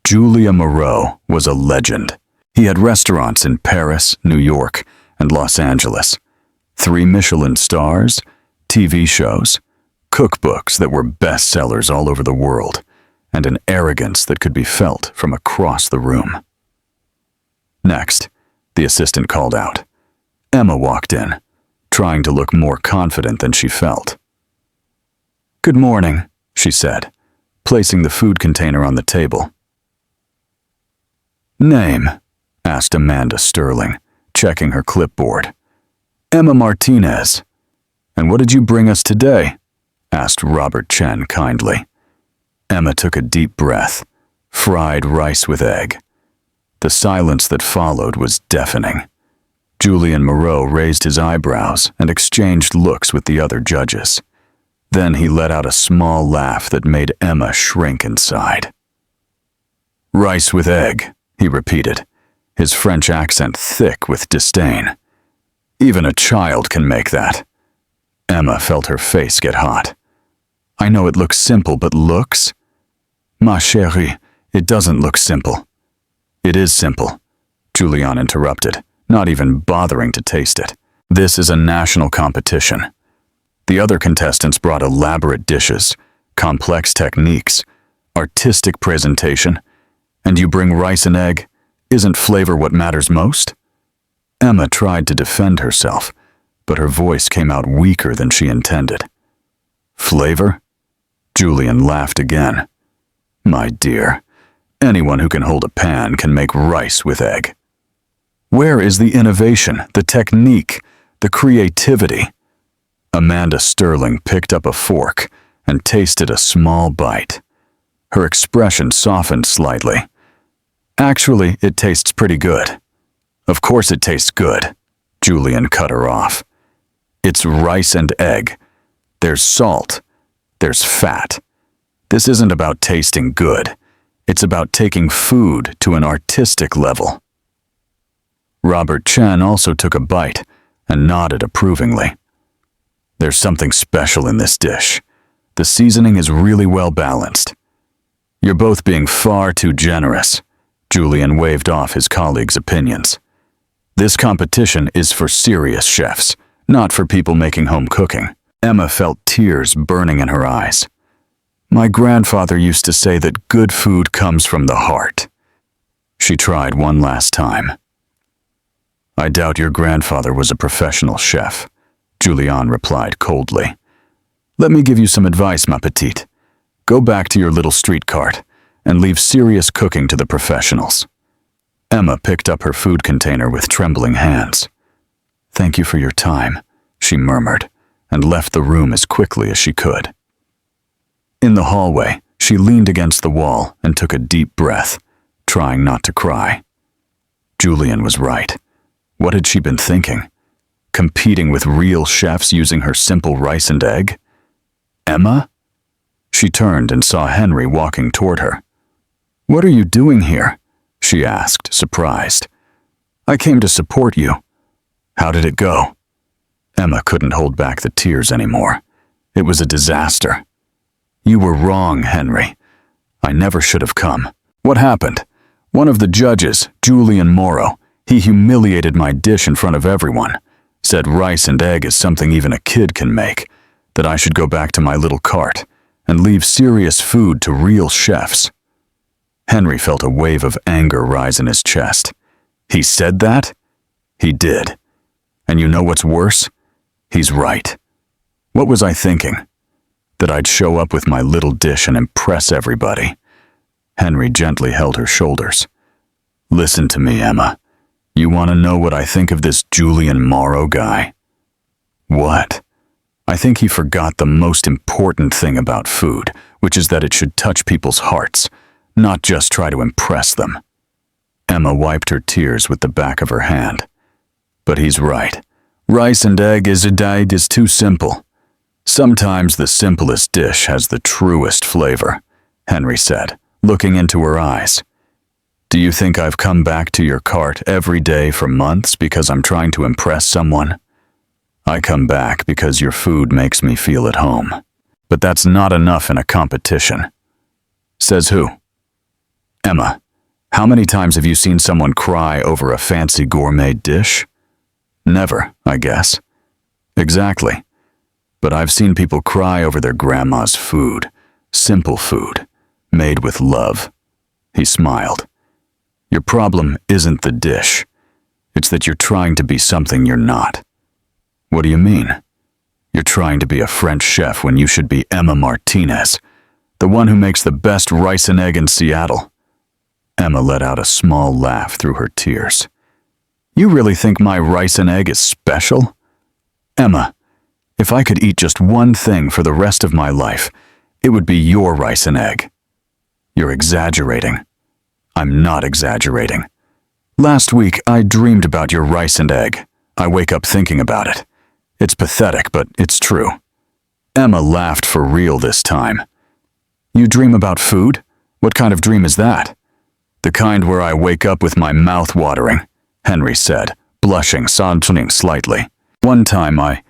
Julia Moreau was a legend. He had restaurants in Paris, New York, and Los Angeles, 3 Michelin stars, TV shows, cookbooks that were bestsellers all over the world, and an arrogance that could be felt from across the room. Next, the assistant called out. Emma walked in, trying to look more confident than she felt. "Good morning," she said, placing the food container on the table. "Name?" asked Amanda Sterling, checking her clipboard. "Emma Martinez." "And what did you bring us today?" asked Robert Chen kindly. Emma took a deep breath. Fried rice with egg. The silence that followed was deafening. Julian Moreau raised his eyebrows and exchanged looks with the other judges. Then he let out a small laugh that made Emma shrink inside. "Rice with egg," he repeated, his French accent thick with disdain. "Even a child can make that." Emma felt her face get hot. "I know it looks simple, but looks? Ma chérie, it doesn't look simple." "It is simple," Julian interrupted, not even bothering to taste it. "This is a national competition. The other contestants brought elaborate dishes, complex techniques, artistic presentation, and you bring rice and egg. Isn't flavor what matters most?" Emma tried to defend herself, but her voice came out weaker than she intended. "Flavor?" Julian laughed again. "My dear, anyone who can hold a pan can make rice with egg. Where is the innovation, the technique, the creativity?" Amanda Sterling picked up a fork and tasted a small bite. Her expression softened slightly. "Actually, it tastes pretty good." "Of course it tastes good," Julian cut her off. "It's rice and egg. There's salt. There's fat. This isn't about tasting good. It's about taking food to an artistic level." Robert Chen also took a bite and nodded approvingly. "There's something special in this dish. The seasoning is really well balanced." "You're both being far too generous," Julian waved off his colleagues' opinions. "This competition is for serious chefs, not for people making home cooking." Emma felt tears burning in her eyes. "My grandfather used to say that good food comes from the heart." She tried one last time. "I doubt your grandfather was a professional chef," Julian replied coldly. "Let me give you some advice, ma petite. Go back to your little street cart and leave serious cooking to the professionals." Emma picked up her food container with trembling hands. "Thank you for your time," she murmured, and left the room as quickly as she could. In the hallway, she leaned against the wall and took a deep breath, trying not to cry. Julian was right. What had she been thinking? Competing with real chefs using her simple rice and egg? Emma? She turned and saw Henry walking toward her. "What are you doing here?" she asked, surprised. "I came to support you." "How did it go?" Emma couldn't hold back the tears anymore. It was a disaster. "You were wrong, Henry. I never should have come." "What happened?" "One of the judges, Julian Moreau, he humiliated my dish in front of everyone. Said rice and egg is something even a kid can make. That I should go back to my little cart and leave serious food to real chefs. Henry felt a wave of anger rise in his chest. He said that? He did. And you know what's worse? He's right. What was I thinking? That I'd show up with my little dish and impress everybody. Henry gently held her shoulders. Listen to me, Emma. You want to know what I think of this Julian Morrow guy? What? I think he forgot the most important thing about food, which is that it should touch people's hearts, not just try to impress them. Emma wiped her tears with the back of her hand. But he's right. Rice and egg is too simple. Sometimes the simplest dish has the truest flavor, Henry said, looking into her eyes. Do you think I've come back to your cart every day for months because I'm trying to impress someone? I come back because your food makes me feel at home. But that's not enough in a competition. Says who? Emma, how many times have you seen someone cry over a fancy gourmet dish? Never, I guess. Exactly. But I've seen people cry over their grandma's food, simple food, made with love. He smiled. Your problem isn't the dish. It's that you're trying to be something you're not. What do you mean? You're trying to be a French chef when you should be Emma Martinez, the one who makes the best rice and egg in Seattle. Emma let out a small laugh through her tears. You really think my rice and egg is special? Emma, if I could eat just one thing for the rest of my life, it would be your rice and egg. You're exaggerating. I'm not exaggerating. Last week, I dreamed about your rice and egg. I wake up thinking about it. It's pathetic, but it's true. Emma laughed for real this time. You dream about food? What kind of dream is that? The kind where I wake up with my mouth watering, Henry said, blushing, softening slightly. One time I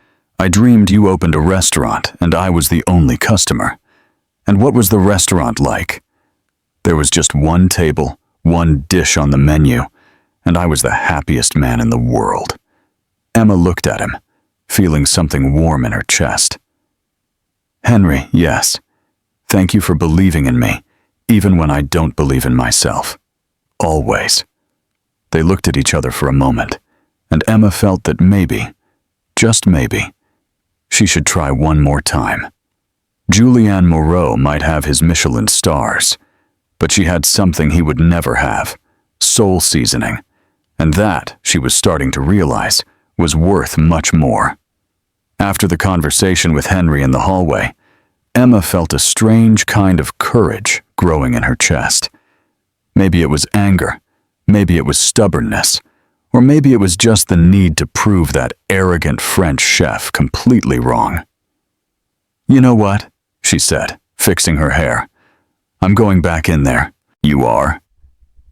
dreamed you opened a restaurant and I was the only customer. And what was the restaurant like? There was just one table, one dish on the menu, and I was the happiest man in the world. Emma looked at him, feeling something warm in her chest. Henry, yes. Thank you for believing in me, even when I don't believe in myself. Always. They looked at each other for a moment, and Emma felt that maybe, just maybe, she should try one more time. Julian Moreau might have his Michelin stars, but she had something he would never have, soul seasoning, and that, she was starting to realize, was worth much more. After the conversation with Henry in the hallway, Emma felt a strange kind of courage growing in her chest. Maybe it was anger, maybe it was stubbornness, or maybe it was just the need to prove that arrogant French chef completely wrong. You know what? She said, fixing her hair. I'm going back in there. You are?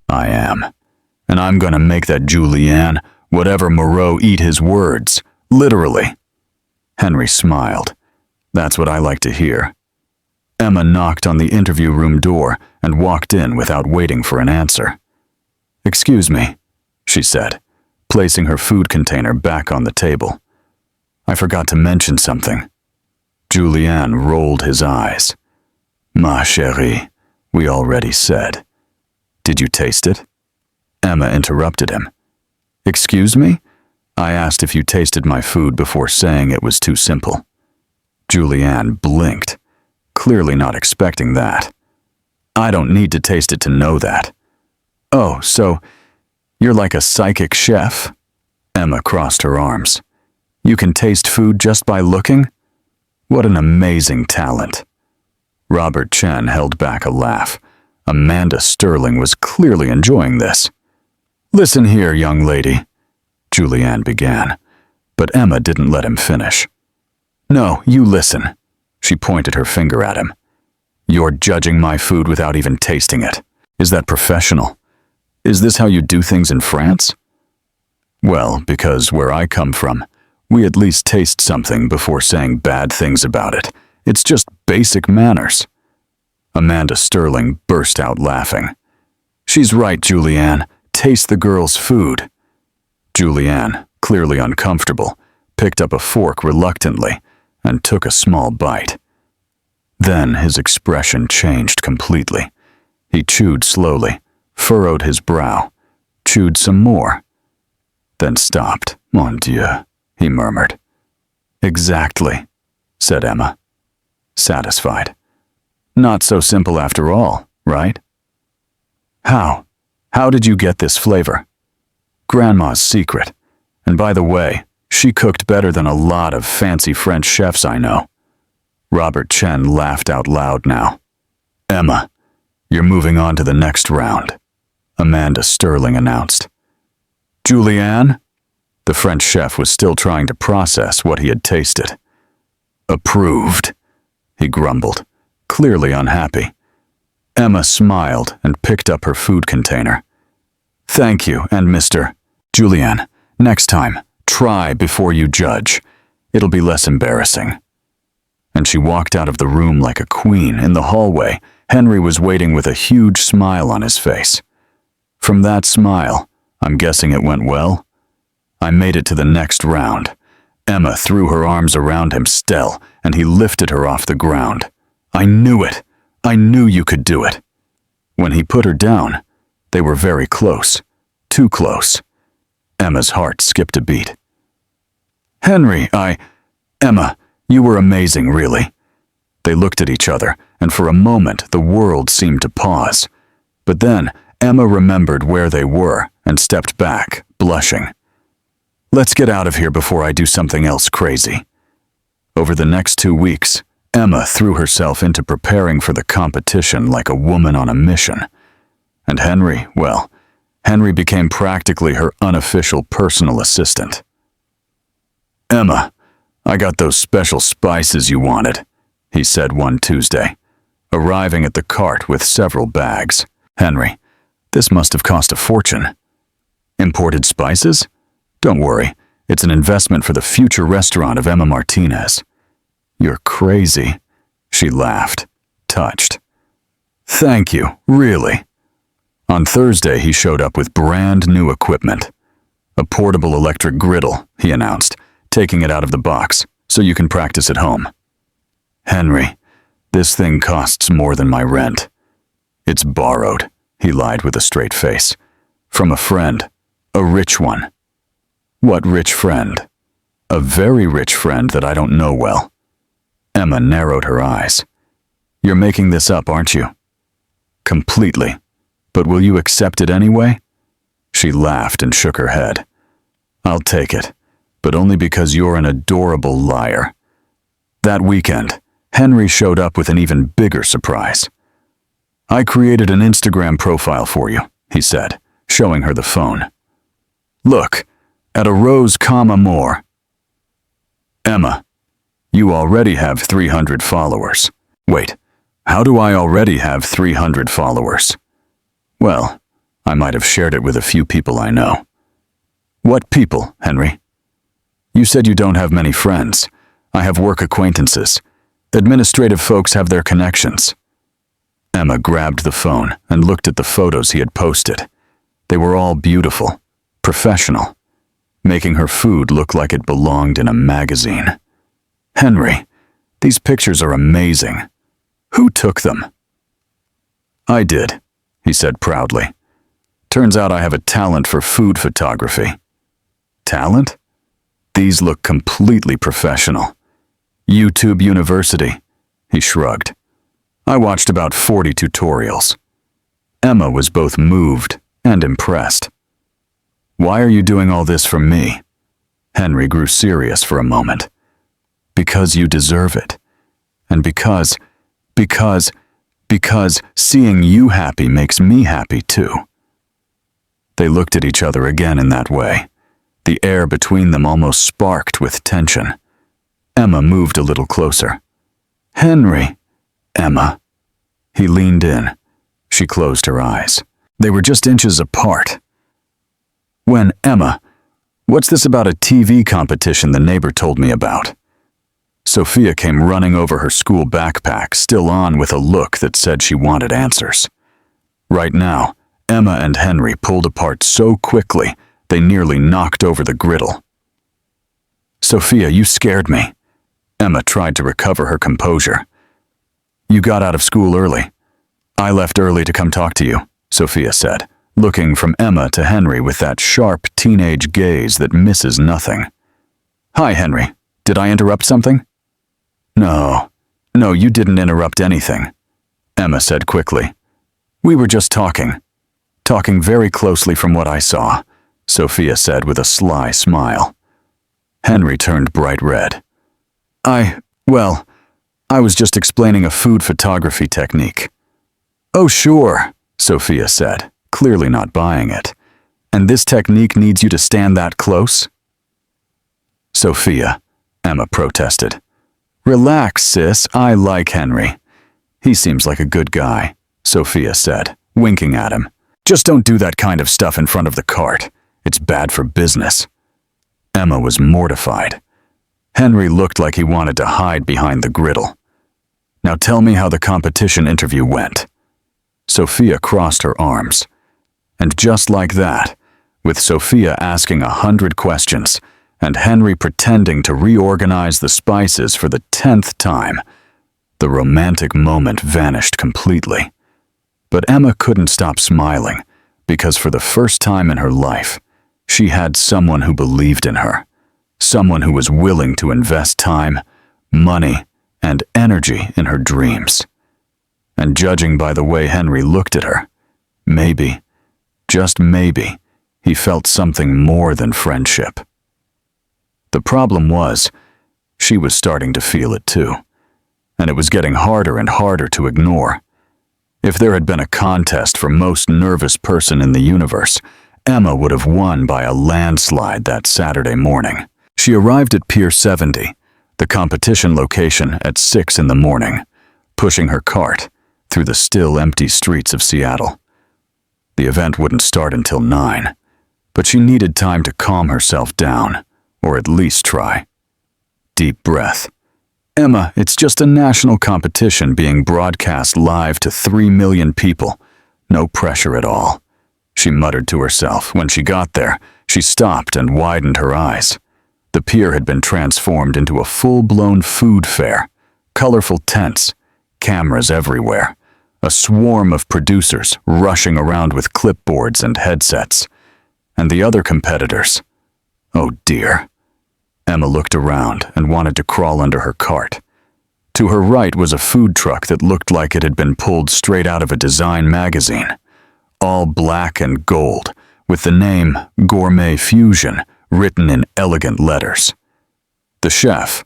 I am. And I'm gonna make that Julian, whatever Moreau, eat his words, literally. Henry smiled. That's what I like to hear. Emma knocked on the interview room door and walked in without waiting for an answer. Excuse me, she said, placing her food container back on the table. I forgot to mention something. Julian rolled his eyes. Ma chérie, we already said. Did you taste it? Emma interrupted him. Excuse me? I asked if you tasted my food before saying it was too simple. Julian blinked, clearly not expecting that. I don't need to taste it to know that. Oh, so you're like a psychic chef? Emma crossed her arms. You can taste food just by looking? What an amazing talent. Robert Chen held back a laugh. Amanda Sterling was clearly enjoying this. Listen here, young lady, Julian began, but Emma didn't let him finish. No, you listen. She pointed her finger at him. You're judging my food without even tasting it. Is that professional? Is this how you do things in France? Well, because where I come from, we at least taste something before saying bad things about it. It's just basic manners. Amanda Sterling burst out laughing. She's right, Julianne. Taste the girl's food. Julianne, clearly uncomfortable, picked up a fork reluctantly and took a small bite. Then his expression changed completely. He chewed slowly, furrowed his brow, chewed some more, then stopped. Mon Dieu, he murmured. Exactly, said Emma, satisfied. Not so simple after all, right? How did you get this flavor? Grandma's secret. And by the way, she cooked better than a lot of fancy French chefs I know. Robert Chen laughed out loud now. Emma, you're moving on to the next round, Amanda Sterling announced. Julianne? The French chef was still trying to process what he had tasted. Approved, he grumbled, clearly unhappy. Emma smiled and picked up her food container. Thank you, and Mr. Julianne, next time, try before you judge. It'll be less embarrassing. And she walked out of the room like a queen. In the hallway, Henry was waiting with a huge smile on his face. From that smile, I'm guessing it went well. I made it to the next round. Emma threw her arms around him still, and he lifted her off the ground. I knew it. I knew you could do it. When he put her down, they were very close. Too close. Emma's heart skipped a beat. Henry, Emma, you were amazing, really. They looked at each other, and for a moment the world seemed to pause. But then Emma remembered where they were and stepped back, blushing. Let's get out of here before I do something else crazy. Over the next 2 weeks, Emma threw herself into preparing for the competition like a woman on a mission. And Henry, well, Henry became practically her unofficial personal assistant. Emma, I got those special spices you wanted, he said one Tuesday, arriving at the cart with several bags. Henry, this must have cost a fortune. Imported spices? Don't worry, it's an investment for the future restaurant of Emma Martinez. You're crazy, she laughed, touched. Thank you, really. On Thursday, he showed up with brand new equipment. A portable electric griddle, he announced, taking it out of the box so you can practice at home. Henry, this thing costs more than my rent. It's borrowed, he lied with a straight face. From a friend, a rich one. What rich friend? A very rich friend that I don't know well. Emma narrowed her eyes. You're making this up, aren't you? Completely. But will you accept it anyway? She laughed and shook her head. I'll take it, but only because you're an adorable liar. That weekend, Henry showed up with an even bigger surprise. I created an Instagram profile for you, he said, showing her the phone. Look, at a rose comma more. Emma, you already have 300 followers. Wait, how do I already have 300 followers? Well, I might have shared it with a few people I know. What people, Henry? You said you don't have many friends. I have work acquaintances. Administrative folks have their connections. Emma grabbed the phone and looked at the photos he had posted. They were all beautiful, professional, making her food look like it belonged in a magazine. Henry, these pictures are amazing. Who took them? I did, he said proudly. Turns out I have a talent for food photography. Talent? These look completely professional. YouTube University, he shrugged. I watched about 40 tutorials. Emma was both moved and impressed. Why are you doing all this for me? Henry grew serious for a moment. Because you deserve it. And because seeing you happy makes me happy too. They looked at each other again in that way. The air between them almost sparked with tension. Emma moved a little closer. Henry, Emma. He leaned in. She closed her eyes. They were just inches apart. When, Emma, what's this about a TV competition the neighbor told me about? Sophia came running over her school backpack, still on with a look that said she wanted answers. Right now, Emma and Henry pulled apart so quickly they nearly knocked over the griddle. Sophia, you scared me. Emma tried to recover her composure. "You got out of school early." "I left early to come talk to you," Sophia said, looking from Emma to Henry with that sharp teenage gaze that misses nothing. "Hi, Henry. Did I interrupt something?" No, you didn't interrupt anything," Emma said quickly. "We were just talking very closely from what I saw," Sophia said with a sly smile. Henry turned bright red. I was just explaining a food photography technique." "Oh, sure," Sophia said, clearly not buying it. "And this technique needs you to stand that close?" "Sophia," Emma protested. "Relax, sis, I like Henry. He seems like a good guy," Sophia said, winking at him. "Just don't do that kind of stuff in front of the cart. It's bad for business." Emma was mortified. Henry looked like he wanted to hide behind the griddle. "Now tell me how the competition interview went." Sophia crossed her arms. And just like that, with Sophia asking 100 questions and Henry pretending to reorganize the spices for the 10th time, the romantic moment vanished completely. But Emma couldn't stop smiling, because for the first time in her life, she had someone who believed in her, someone who was willing to invest time, money, and energy in her dreams. And judging by the way Henry looked at her, maybe, just maybe, he felt something more than friendship. The problem was, she was starting to feel it too, and it was getting harder and harder to ignore. If there had been a contest for most nervous person in the universe, Emma would have won by a landslide that Saturday morning. She arrived at Pier 70, the competition location, at 6 in the morning, pushing her cart through the still empty streets of Seattle. The event wouldn't start until 9, but she needed time to calm herself down, or at least try. Deep breath. "Emma, it's just a national competition being broadcast live to 3 million people. No pressure at all," she muttered to herself. When she got there, she stopped and widened her eyes. The pier had been transformed into a full-blown food fair. Colorful tents, cameras everywhere, a swarm of producers rushing around with clipboards and headsets. And the other competitors. Oh dear. Emma looked around and wanted to crawl under her cart. To her right was a food truck that looked like it had been pulled straight out of a design magazine. All black and gold, with the name Gourmet Fusion written in elegant letters. The chef,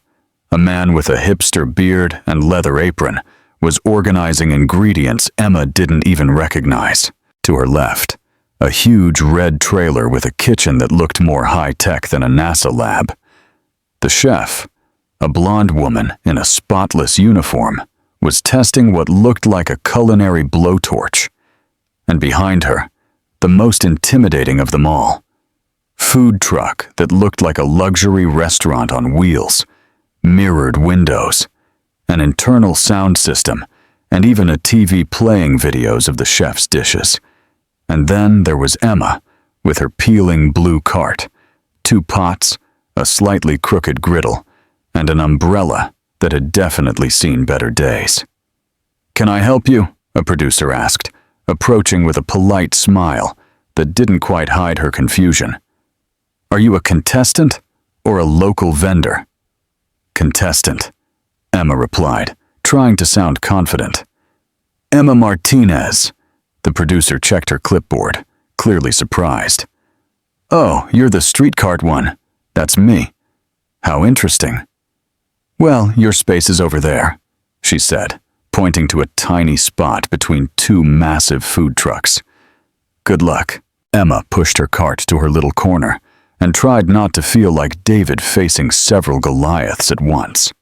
a man with a hipster beard and leather apron, was organizing ingredients Emma didn't even recognize. To her left, a huge red trailer with a kitchen that looked more high-tech than a NASA lab. The chef, a blonde woman in a spotless uniform, was testing what looked like a culinary blowtorch. And behind her, the most intimidating of them all, food truck that looked like a luxury restaurant on wheels, mirrored windows, an internal sound system, and even a TV playing videos of the chef's dishes. And then there was Emma, with her peeling blue cart, 2 pots, a slightly crooked griddle, and an umbrella that had definitely seen better days. "Can I help you?" a producer asked, approaching with a polite smile that didn't quite hide her confusion. "Are you a contestant or a local vendor?" "Contestant," Emma replied, trying to sound confident. "Emma Martinez." The producer checked her clipboard, clearly surprised. "Oh, you're the street cart one. That's me. How interesting." "Well, your space is over there," she said, pointing to a tiny spot between 2 massive food trucks. "Good luck." Emma pushed her cart to her little corner and tried not to feel like David facing several Goliaths at once.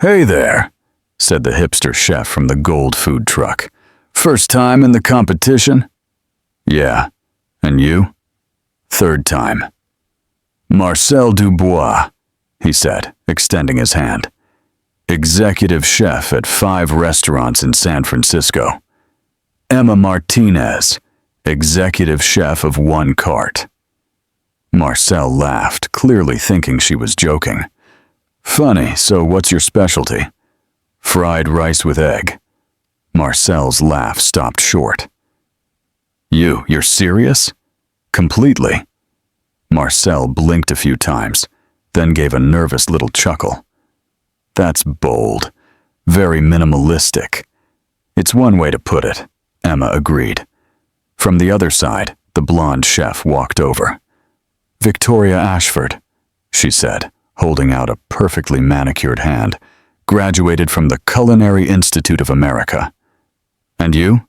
"Hey there," said the hipster chef from the gold food truck. "First time in the competition?" "Yeah. And you?" "Third time." "Marcel Dubois," he said, extending his hand. "Executive chef at 5 restaurants in San Francisco." "Emma Martinez, executive chef of 1 cart." Marcel laughed, clearly thinking she was joking. Funny, so what's your specialty? Fried rice with egg. Marcel's laugh stopped short. You're serious? Completely. Marcel blinked a few times, then gave a nervous little chuckle. That's bold. Very minimalistic. It's one way to put it, Emma agreed. From the other side, the blonde chef walked over. Victoria Ashford, she said, holding out a perfectly manicured hand, graduated from the Culinary Institute of America. And you?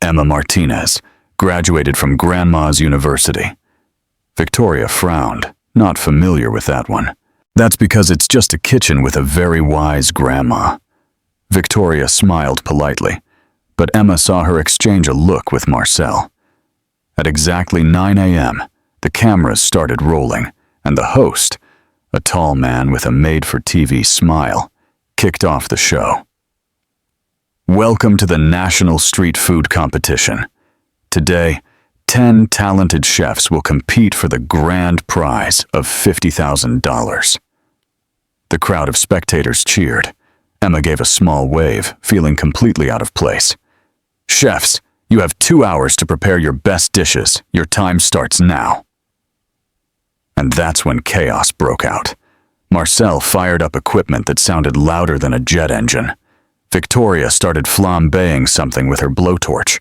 Emma Martinez, graduated from Grandma's University. Victoria frowned, not familiar with that one. That's because it's just a kitchen with a very wise grandma. Victoria smiled politely, but Emma saw her exchange a look with Marcel. At exactly 9 a.m., the cameras started rolling, and the host, a tall man with a made-for-TV smile, kicked off the show. Welcome to the National Street Food Competition. Today, 10 talented chefs will compete for the grand prize of $50,000. The crowd of spectators cheered. Emma gave a small wave, feeling completely out of place. Chefs, you have 2 hours to prepare your best dishes. Your time starts now. And that's when chaos broke out. Marcel fired up equipment that sounded louder than a jet engine. Victoria started flambeing something with her blowtorch.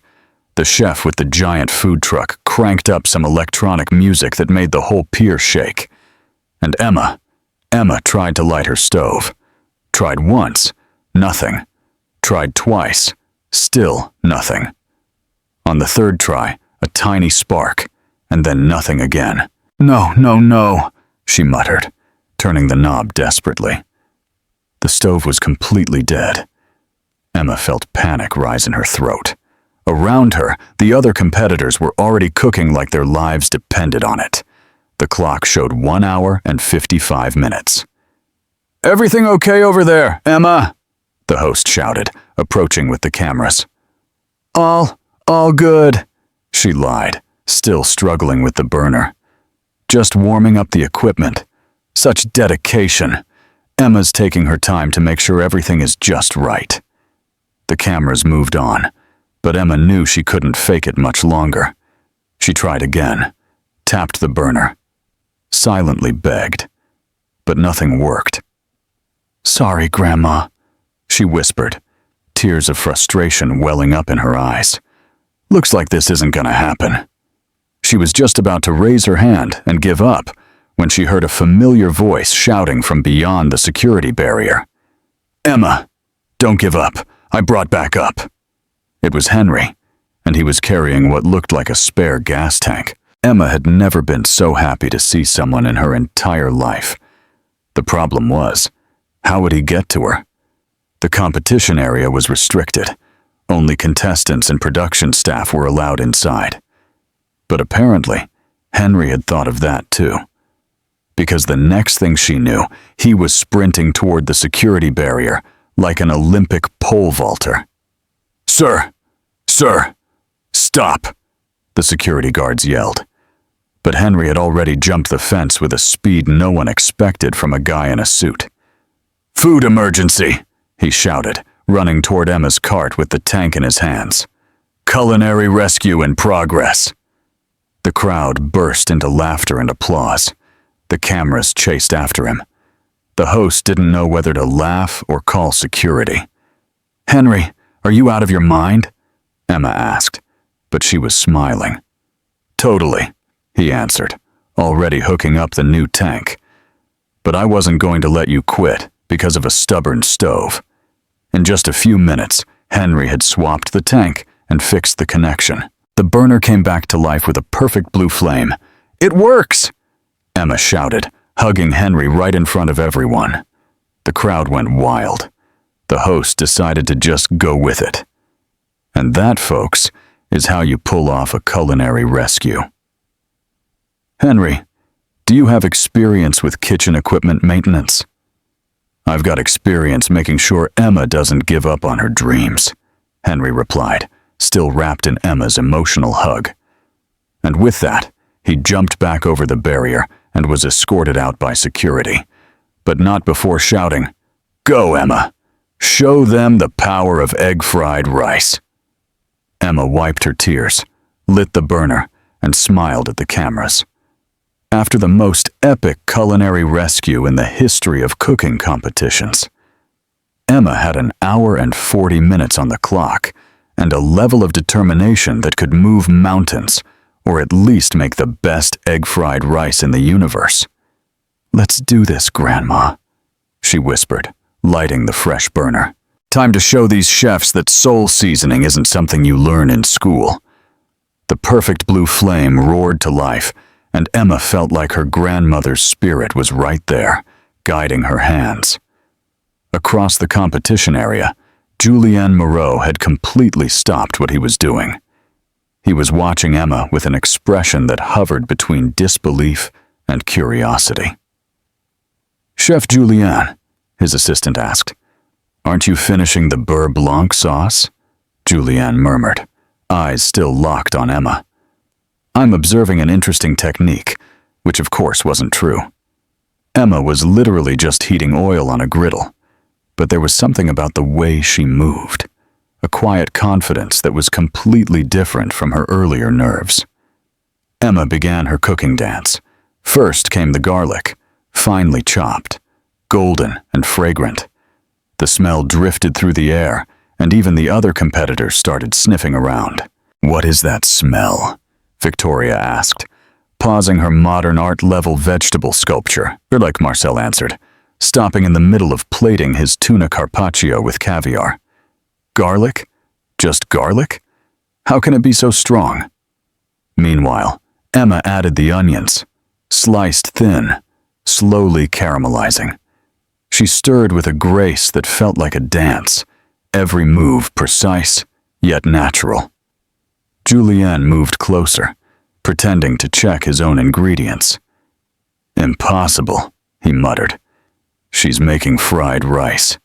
The chef with the giant food truck cranked up some electronic music that made the whole pier shake. And Emma tried to light her stove. Tried once, nothing. Tried twice, still nothing. On the third try, a tiny spark, and then nothing again. No, she muttered, turning the knob desperately. The stove was completely dead. Emma felt panic rise in her throat. Around her, the other competitors were already cooking like their lives depended on it. The clock showed 1 hour and 55 minutes. Everything okay over there, Emma? The host shouted, approaching with the cameras. All good, she lied, still struggling with the burner. Just warming up the equipment. Such dedication. Emma's taking her time to make sure everything is just right. The cameras moved on, but Emma knew she couldn't fake it much longer. She tried again, tapped the burner, silently begged, but nothing worked. Sorry, Grandma, she whispered, tears of frustration welling up in her eyes. Looks like this isn't gonna happen. She was just about to raise her hand and give up when she heard a familiar voice shouting from beyond the security barrier. Emma, don't give up. I brought back up. It was Henry, and he was carrying what looked like a spare gas tank. Emma had never been so happy to see someone in her entire life. The problem was, how would he get to her? The competition area was restricted. Only contestants and production staff were allowed inside. But apparently, Henry had thought of that too. Because the next thing she knew, he was sprinting toward the security barrier like an Olympic pole vaulter. Sir, stop, the security guards yelled. But Henry had already jumped the fence with a speed no one expected from a guy in a suit. Food emergency, he shouted, running toward Emma's cart with the tank in his hands. Culinary rescue in progress. The crowd burst into laughter and applause. The cameras chased after him. The host didn't know whether to laugh or call security. Henry, are you out of your mind? Emma asked, but she was smiling. Totally, he answered, already hooking up the new tank. But I wasn't going to let you quit because of a stubborn stove. In just a few minutes, Henry had swapped the tank and fixed the connection. The burner came back to life with a perfect blue flame. It works! Emma shouted, hugging Henry right in front of everyone. The crowd went wild. The host decided to just go with it. And that, folks, is how you pull off a culinary rescue. Henry, do you have experience with kitchen equipment maintenance? I've got experience making sure Emma doesn't give up on her dreams, Henry replied, still wrapped in Emma's emotional hug. And with that, he jumped back over the barrier and was escorted out by security. but not before shouting, "Go, Emma! Show them the power of egg-fried rice." Emma wiped her tears, lit the burner, and smiled at the cameras. After the most epic culinary rescue in the history of cooking competitions, Emma had an hour and 40 minutes on the clock and a level of determination that could move mountains, or at least make the best egg-fried rice in the universe. "Let's do this, Grandma," she whispered, lighting the fresh burner. "Time to show these chefs that soul seasoning isn't something you learn in school." The perfect blue flame roared to life, and Emma felt like her grandmother's spirit was right there, guiding her hands. Across the competition area, Julien Moreau had completely stopped what he was doing. He was watching Emma with an expression that hovered between disbelief and curiosity. "Chef Julien," his assistant asked, "aren't you finishing the beurre blanc sauce?" Julien murmured, eyes still locked on Emma. "I'm observing an interesting technique," which of course wasn't true. Emma was literally just heating oil on a griddle, but there was something about the way she moved, a quiet confidence that was completely different from her earlier nerves. Emma began her cooking dance. First came the garlic, finely chopped, golden and fragrant. The smell drifted through the air, and even the other competitors started sniffing around. "What is that smell?" Victoria asked, pausing her modern art-level vegetable sculpture, or like Marcel answered, stopping in the middle of plating his tuna carpaccio with caviar. "Garlic? Just garlic? How can it be so strong?" Meanwhile, Emma added the onions, sliced thin, slowly caramelizing. She stirred with a grace that felt like a dance, every move precise, yet natural. Julien moved closer, pretending to check his own ingredients. "Impossible," he muttered. "She's making fried rice."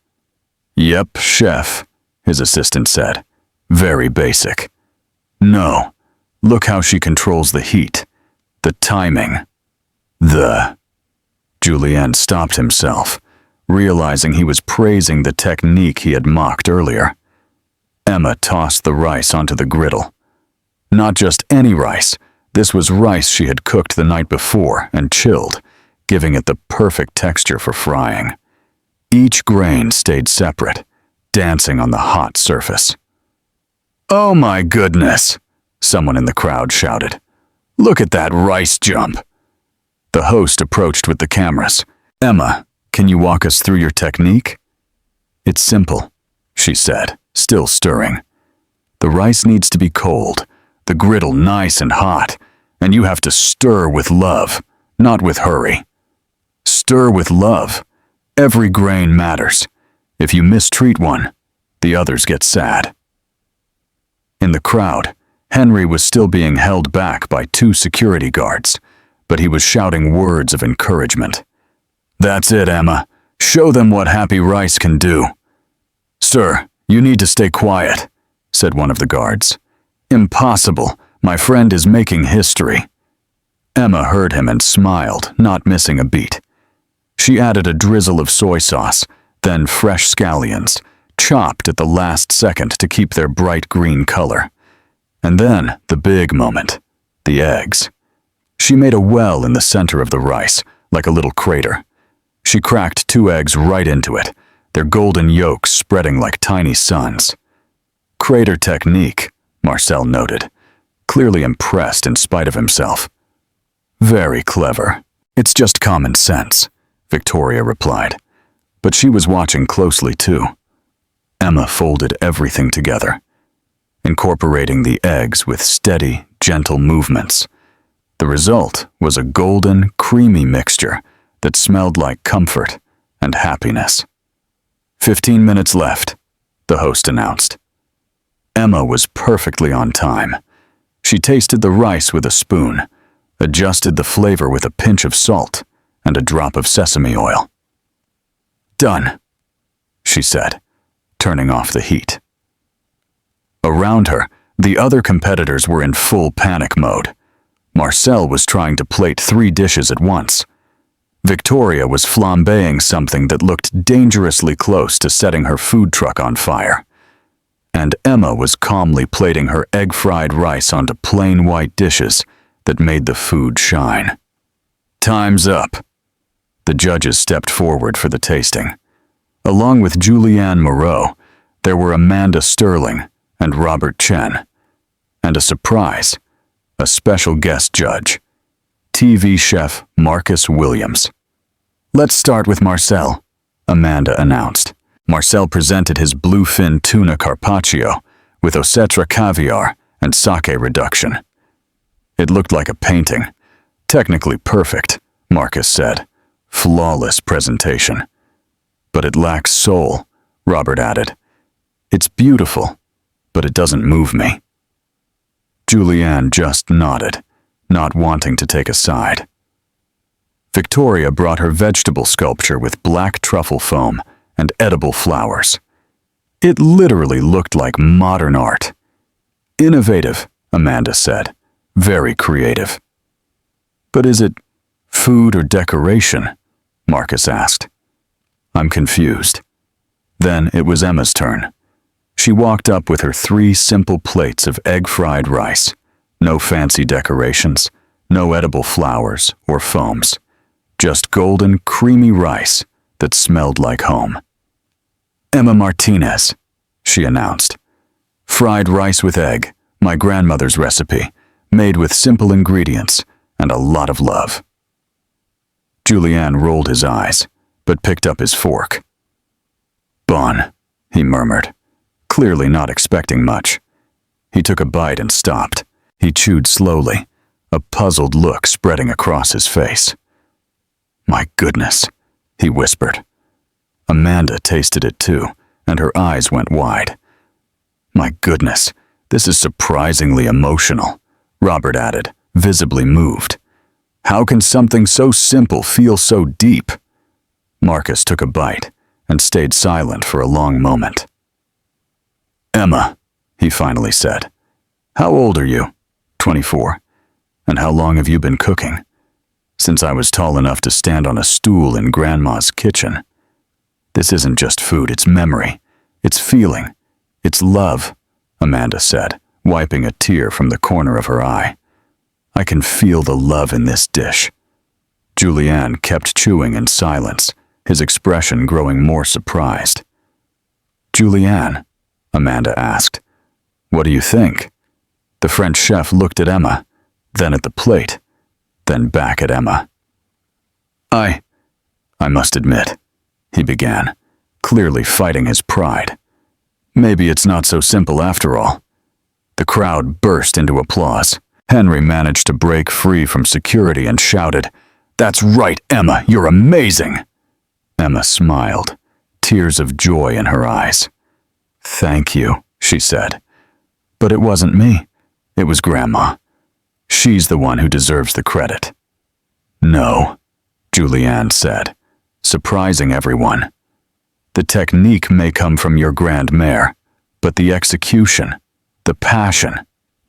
"Yep, chef," his assistant said. "Very basic." "No, look how she controls the heat, the timing, Julien stopped himself, realizing he was praising the technique he had mocked earlier. Emma tossed the rice onto the griddle. Not just any rice, this was rice she had cooked the night before and chilled, giving it the perfect texture for frying. Each grain stayed separate, dancing on the hot surface. "Oh my goodness!" someone in the crowd shouted. "Look at that rice jump!" The host approached with the cameras. "Emma, can you walk us through your technique?" "It's simple," she said, still stirring. "The rice needs to be cold, the griddle nice and hot, and you have to stir with love, not with hurry. Stir with love. Every grain matters. If you mistreat one, the others get sad." In the crowd, Henry was still being held back by 2 security guards, but he was shouting words of encouragement. "That's it, Emma. Show them what happy rice can do." "Sir, you need to stay quiet," said one of the guards. "Impossible. My friend is making history." Emma heard him and smiled, not missing a beat. She added a drizzle of soy sauce, then fresh scallions, chopped at the last second to keep their bright green color. And then the big moment, the eggs. She made a well in the center of the rice, like a little crater. She cracked 2 eggs right into it, their golden yolks spreading like tiny suns. "Crater technique," Marcel noted, clearly impressed in spite of himself. "Very clever. It's just common sense," Victoria replied. But she was watching closely too. Emma folded everything together, incorporating the eggs with steady, gentle movements. The result was a golden, creamy mixture that smelled like comfort and happiness. 15 minutes left, the host announced. Emma was perfectly on time. She tasted the rice with a spoon, adjusted the flavor with a pinch of salt and a drop of sesame oil. "Done," she said, turning off the heat. Around her, the other competitors were in full panic mode. Marcel was trying to plate 3 dishes at once. Victoria was flambeing something that looked dangerously close to setting her food truck on fire. And Emma was calmly plating her egg-fried rice onto plain white dishes that made the food shine. "Time's up." The judges stepped forward for the tasting. Along with Julianne Moreau, there were Amanda Sterling and Robert Chen. And a surprise, a special guest judge, TV chef Marcus Williams. "Let's start with Marcel," Amanda announced. Marcel presented his bluefin tuna carpaccio with osetra caviar and sake reduction. It looked like a painting. "Technically perfect," Marcus said. "Flawless presentation." "But it lacks soul," Robert added. "It's beautiful, but it doesn't move me." Julianne just nodded, not wanting to take a side. Victoria brought her vegetable sculpture with black truffle foam and edible flowers. It literally looked like modern art. "Innovative," Amanda said. "Very creative." "But is it food or decoration?" Marcus asked. "I'm confused." Then it was Emma's turn. She walked up with her 3 simple plates of egg-fried rice. No fancy decorations, no edible flowers or foams. Just golden, creamy rice that smelled like home. "Emma Martinez," she announced. "Fried rice with egg, my grandmother's recipe, made with simple ingredients and a lot of love." Julianne rolled his eyes, but picked up his fork. "Bon," he murmured, clearly not expecting much. He took a bite and stopped. He chewed slowly, a puzzled look spreading across his face. "My goodness," he whispered. Amanda tasted it too, and her eyes went wide. "My goodness, this is surprisingly emotional," Robert added, visibly moved. "How can something so simple feel so deep?" Marcus took a bite and stayed silent for a long moment. "Emma," he finally said, "how old are you?" 24. "And how long have you been cooking?" "Since I was tall enough to stand on a stool in Grandma's kitchen." "This isn't just food, it's memory. It's feeling. It's love," Amanda said, wiping a tear from the corner of her eye. "I can feel the love in this dish." Julianne kept chewing in silence, his expression growing more surprised. "Julianne," Amanda asked, "what do you think?" The French chef looked at Emma, then at the plate, then back at Emma. I must admit," he began, clearly fighting his pride. "Maybe it's not so simple after all." The crowd burst into applause. Henry managed to break free from security and shouted, "That's right, Emma, you're amazing!" Emma smiled, tears of joy in her eyes. "Thank you," she said. "But it wasn't me. It was Grandma. She's the one who deserves the credit." "No," Julianne said, surprising everyone. "The technique may come from your grandmère, but the execution, the passion,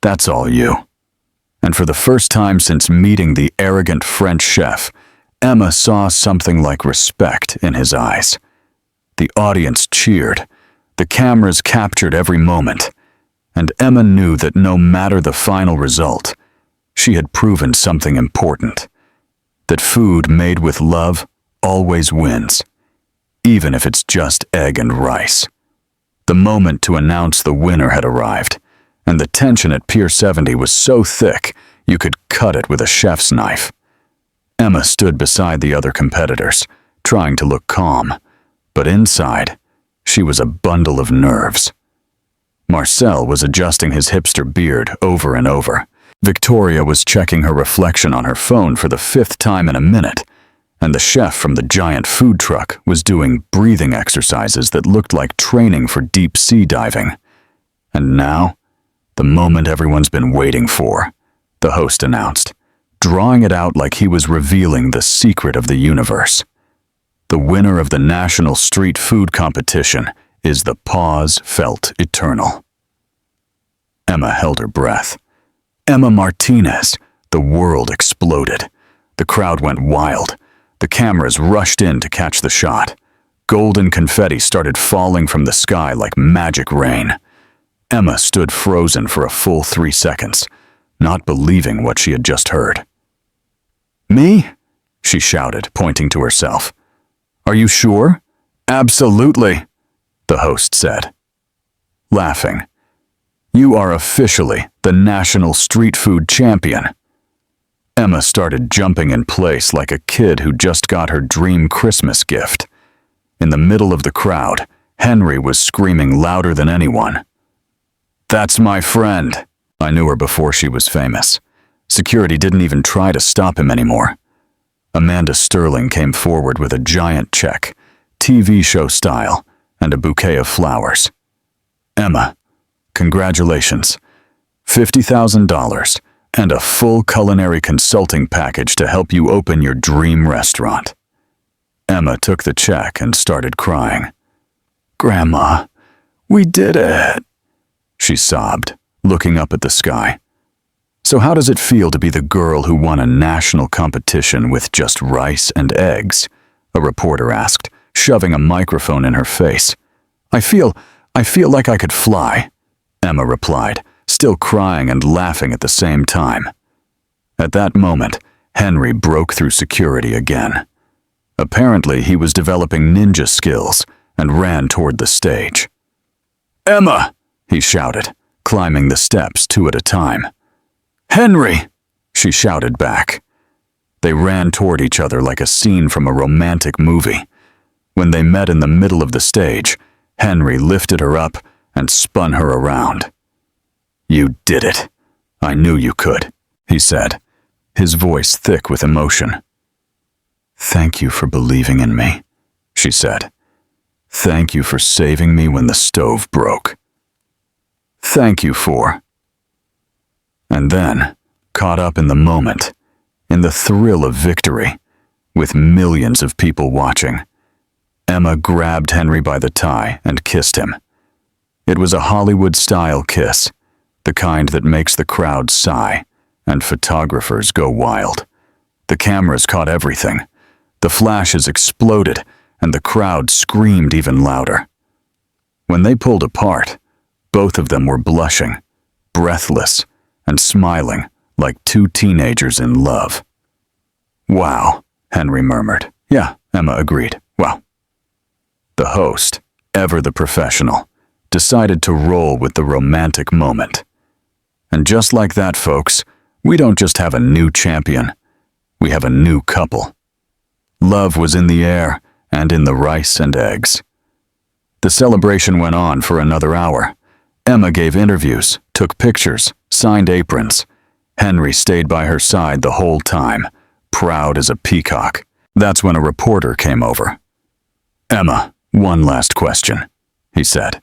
that's all you." And for the first time since meeting the arrogant French chef, Emma saw something like respect in his eyes. The audience cheered, the cameras captured every moment, and Emma knew that no matter the final result, she had proven something important, that food made with love always wins, even if it's just egg and rice. The moment to announce the winner had arrived, and the tension at Pier 70 was so thick you could cut it with a chef's knife. Emma stood beside the other competitors, trying to look calm, but inside, she was a bundle of nerves. Marcel was adjusting his hipster beard over and over. Victoria was checking her reflection on her phone for the 5th time in a minute, and the chef from the giant food truck was doing breathing exercises that looked like training for deep sea diving. And now, the moment everyone's been waiting for, the host announced, drawing it out like he was revealing the secret of the universe. The winner of the National Street Food Competition is the pause felt eternal. Emma held her breath. Emma Martinez. The world exploded. The crowd went wild. The cameras rushed in to catch the shot. Golden confetti started falling from the sky like magic rain. Emma stood frozen for a full 3 seconds, not believing what she had just heard. "Me?" she shouted, pointing to herself. "Are you sure?" "Absolutely," the host said, laughing. "You are officially the national street food champion." Emma started jumping in place like a kid who just got her dream Christmas gift. In the middle of the crowd, Henry was screaming louder than anyone. "That's my friend." I knew her before she was famous. Security didn't even try to stop him anymore. Amanda Sterling came forward with a giant check, TV show style, and a bouquet of flowers. "Emma, congratulations. $50,000 and a full culinary consulting package to help you open your dream restaurant." Emma took the check and started crying. "Grandma, we did it," she sobbed, looking up at the sky. "So how does it feel to be the girl who won a national competition with just rice and eggs?" a reporter asked, shoving a microphone in her face. I feel like I could fly," Emma replied, still crying and laughing at the same time. At that moment, Henry broke through security again. Apparently, he was developing ninja skills and ran toward the stage. "Emma!" he shouted, climbing the steps 2 at a time. "Henry!" she shouted back. They ran toward each other like a scene from a romantic movie. When they met in the middle of the stage, Henry lifted her up and spun her around. "You did it. I knew you could," he said, his voice thick with emotion. "Thank you for believing in me," she said. "Thank you for saving me when the stove broke. Thank you for..." And then, caught up in the moment, in the thrill of victory, with millions of people watching, Emma grabbed Henry by the tie and kissed him. It was a Hollywood-style kiss, the kind that makes the crowd sigh and photographers go wild. The cameras caught everything. The flashes exploded, and the crowd screamed even louder. When they pulled apart, both of them were blushing, breathless, and smiling like 2 teenagers in love. "Wow," Henry murmured. "Yeah," Emma agreed. "Wow." The host, ever the professional, decided to roll with the romantic moment. And just like that, folks, we don't just have a new champion, we have a new couple. Love was in the air and in the rice and eggs. The celebration went on for another hour. Emma gave interviews, took pictures, signed aprons. Henry stayed by her side the whole time, proud as a peacock. That's when a reporter came over. "Emma, one last question," he said.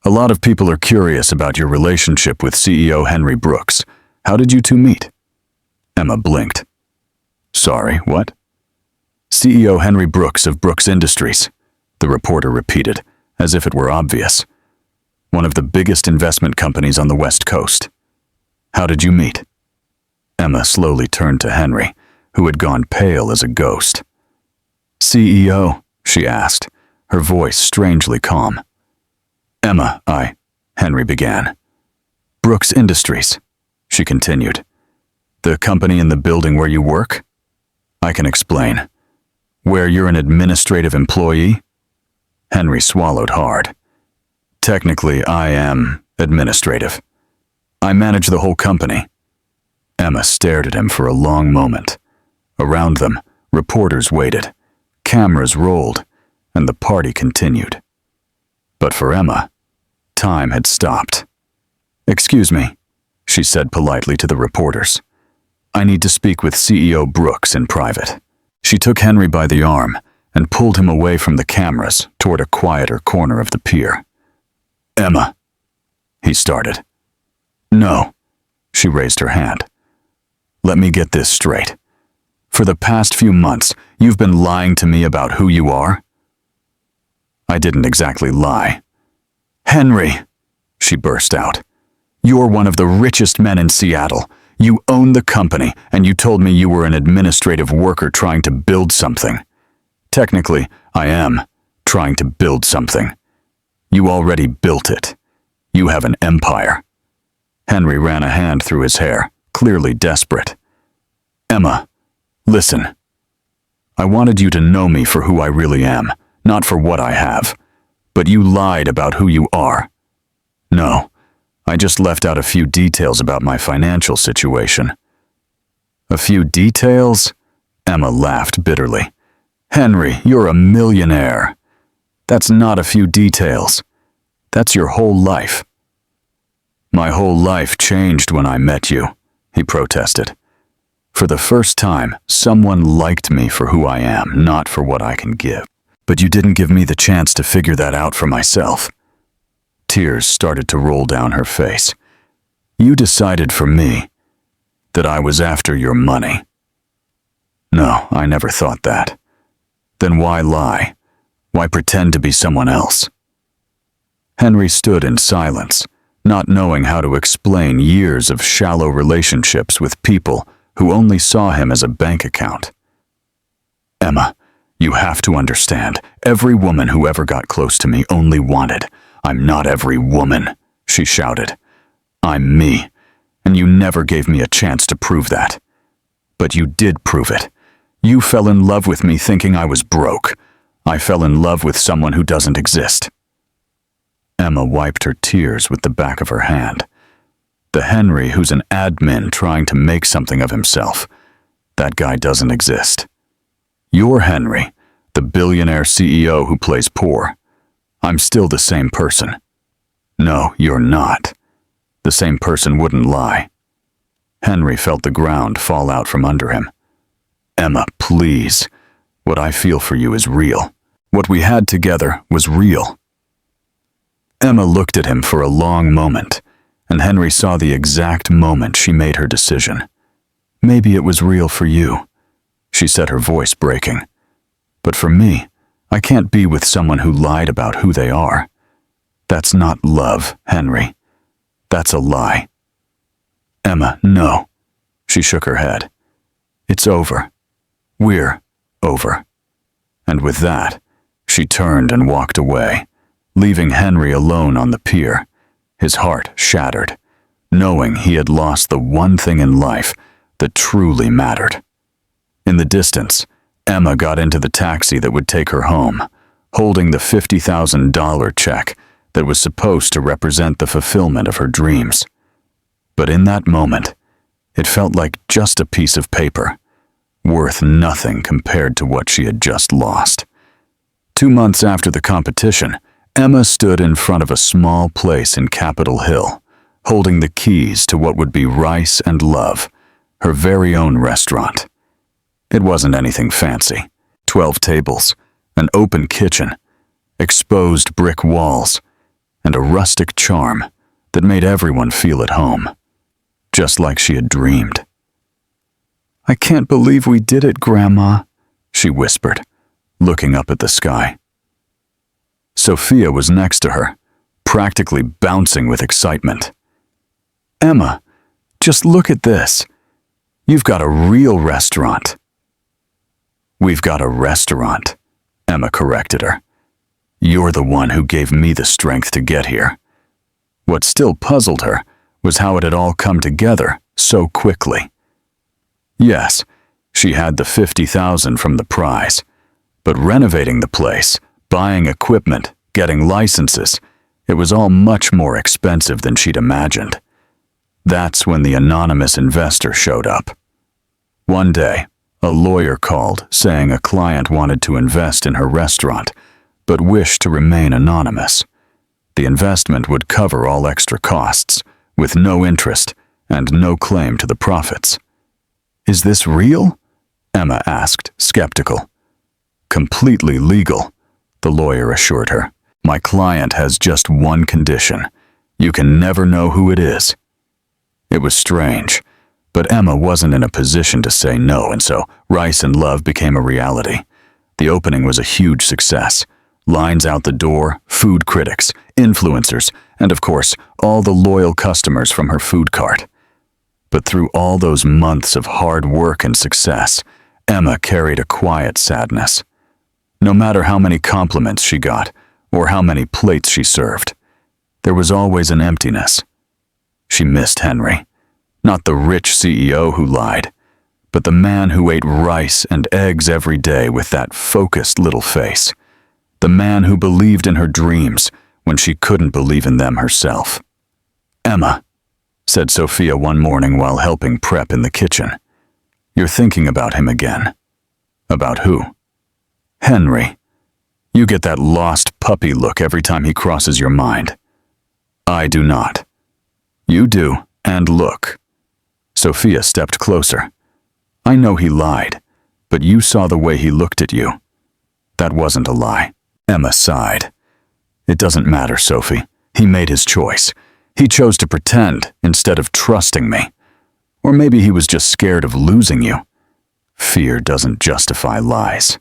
"A lot of people are curious about your relationship with CEO Henry Brooks. How did you two meet?" Emma blinked. "Sorry, what?" "CEO Henry Brooks of Brooks Industries," the reporter repeated, as if it were obvious. "One of the biggest investment companies on the West Coast. How did you meet?" Emma slowly turned to Henry, who had gone pale as a ghost. "CEO?" she asked, her voice strangely calm. "Emma, Henry began. "Brooks Industries," she continued. "The company in the building where you work?" "I can explain. Where you're an administrative employee?" Henry swallowed hard. "Technically, I am administrative. I manage the whole company." Emma stared at him for a long moment. Around them, reporters waited, cameras rolled, and the party continued. But for Emma, time had stopped. "Excuse me," she said politely to the reporters. "I need to speak with CEO Brooks in private." She took Henry by the arm and pulled him away from the cameras toward a quieter corner of the pier. "Emma," he started. "No," she raised her hand. "Let me get this straight. For the past few months, you've been lying to me about who you are?" "I didn't exactly lie." "Henry," she burst out, "you're one of the richest men in Seattle. You own the company, and you told me you were an administrative worker trying to build something. Technically, I am trying to build something. You already built it. You have an empire." Henry ran a hand through his hair, clearly desperate. "Emma, listen. I wanted you to know me for who I really am, not for what I have. But you lied about who you are. No, I just left out a few details about my financial situation." "A few details?" Emma laughed bitterly. "Henry, you're a millionaire. That's not a few details. That's your whole life." "My whole life changed when I met you," he protested. "For the first time, someone liked me for who I am, not for what I can give. But you didn't give me the chance to figure that out for myself." Tears started to roll down her face. "You decided for me that I was after your money." "No, I never thought that." "Then why lie? Why pretend to be someone else?" Henry stood in silence, not knowing how to explain years of shallow relationships with people who only saw him as a bank account. "Emma, you have to understand, every woman who ever got close to me only wanted. I'm not every woman," she shouted. "I'm me, and you never gave me a chance to prove that. But you did prove it. You fell in love with me thinking I was broke. I fell in love with someone who doesn't exist." Emma wiped her tears with the back of her hand. "The Henry who's an admin trying to make something of himself. That guy doesn't exist. You're Henry, the billionaire CEO who plays poor. I'm still the same person." "No, you're not. The same person wouldn't lie." Henry felt the ground fall out from under him. "Emma, please. What I feel for you is real. What we had together was real." Emma looked at him for a long moment, and Henry saw the exact moment she made her decision. "Maybe it was real for you," she said, her voice breaking. "But for me, I can't be with someone who lied about who they are. That's not love, Henry. That's a lie." "Emma, no." She shook her head. "It's over. We're over." And with that, she turned and walked away, leaving Henry alone on the pier, his heart shattered, knowing he had lost the one thing in life that truly mattered. In the distance, Emma got into the taxi that would take her home, holding the $50,000 check that was supposed to represent the fulfillment of her dreams. But in that moment, it felt like just a piece of paper, worth nothing compared to what she had just lost. 2 months after the competition, Emma stood in front of a small place in Capitol Hill, holding the keys to what would be Rice and Love, her very own restaurant. It wasn't anything fancy. 12 tables, an open kitchen, exposed brick walls, and a rustic charm that made everyone feel at home, just like she had dreamed. "I can't believe we did it, Grandma," she whispered, looking up at the sky. Sophia was next to her, practically bouncing with excitement. "Emma, just look at this. You've got a real restaurant." "We've got a restaurant," Emma corrected her. "You're the one who gave me the strength to get here." What still puzzled her was how it had all come together so quickly. Yes, she had the $50,000 from the prize, but renovating the place, buying equipment, getting licenses, it was all much more expensive than she'd imagined. That's when the anonymous investor showed up. One day, a lawyer called saying a client wanted to invest in her restaurant, but wished to remain anonymous. The investment would cover all extra costs, with no interest and no claim to the profits. "Is this real?" Emma asked, skeptical. "Completely legal," the lawyer assured her. "My client has just one condition. You can never know who it is." It was strange, but Emma wasn't in a position to say no, and so Rice and Love became a reality. The opening was a huge success. Lines out the door, food critics, influencers, and of course, all the loyal customers from her food cart. But through all those months of hard work and success, Emma carried a quiet sadness. No matter how many compliments she got, or how many plates she served, there was always an emptiness. She missed Henry, not the rich CEO who lied, but the man who ate rice and eggs every day with that focused little face. The man who believed in her dreams when she couldn't believe in them herself. "Emma," said Sophia one morning while helping prep in the kitchen, "you're thinking about him again." "About who?" "Henry. You get that lost puppy look every time he crosses your mind." "I do not." "You do, and look." Sophia stepped closer. "I know he lied, but you saw the way he looked at you." "That wasn't a lie." Emma sighed. "It doesn't matter, Sophie. He made his choice. He chose to pretend instead of trusting me. Or maybe he was just scared of losing you. Fear doesn't justify lies."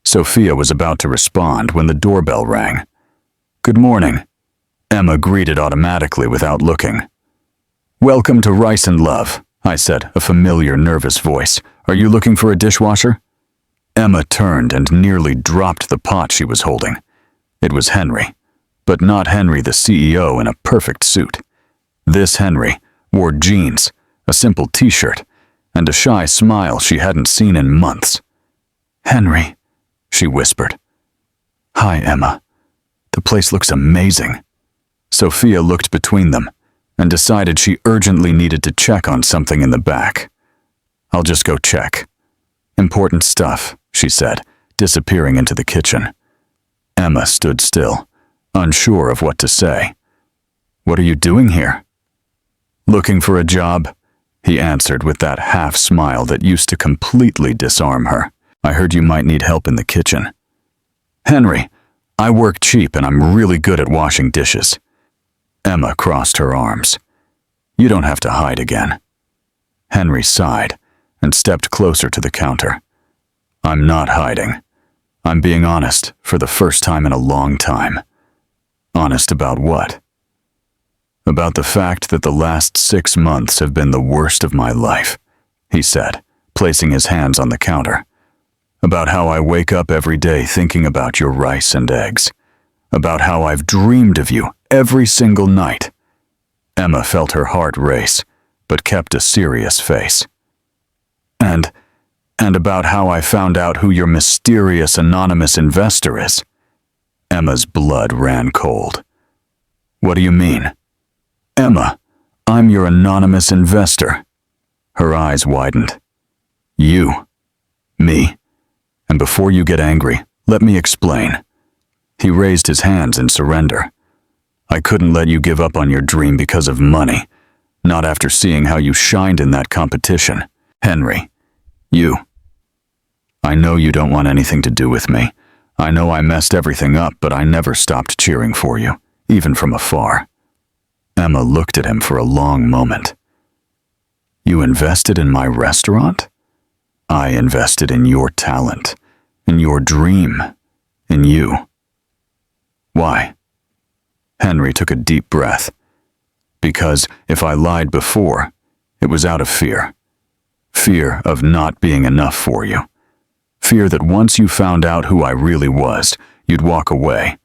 Sophia was about to respond when the doorbell rang. "Good morning." Emma greeted automatically without looking. "Welcome to Rice and Love," I said, a familiar, nervous voice. "Are you looking for a dishwasher?" Emma turned and nearly dropped the pot she was holding. It was Henry, but not Henry the CEO in a perfect suit. This Henry wore jeans, a simple t-shirt, and a shy smile she hadn't seen in months. "Henry," she whispered. "Hi, Emma. The place looks amazing." Sophia looked between them and decided she urgently needed to check on something in the back. "I'll just go check." "Important stuff," she said, disappearing into the kitchen. Emma stood still, unsure of what to say. "What are you doing here?" "Looking for a job," he answered with that half smile that used to completely disarm her. "I heard you might need help in the kitchen." "Henry, I work cheap and I'm really good at washing dishes." Emma crossed her arms. "You don't have to hide again." Henry sighed and stepped closer to the counter. "I'm not hiding. I'm being honest for the first time in a long time." "Honest about what?" "About the fact that the last 6 months have been the worst of my life," he said, placing his hands on the counter. "About how I wake up every day thinking about your rice and eggs. About how I've dreamed of you every single night." Emma felt her heart race, but kept a serious face. And about how I found out who your mysterious anonymous investor is." Emma's blood ran cold. "What do you mean?" "Emma, I'm your anonymous investor." Her eyes widened. "You? Me? And before you get angry, let me explain." He raised his hands in surrender. "I couldn't let you give up on your dream because of money, not after seeing how you shined in that competition. Henry, I know you don't want anything to do with me. I know I messed everything up, but I never stopped cheering for you, even from afar." Emma looked at him for a long moment. "You invested in my restaurant?" "I invested in your talent, in your dream, in you." "Why?" Henry took a deep breath. "Because if I lied before, it was out of fear. Fear of not being enough for you. Fear that once you found out who I really was, you'd walk away.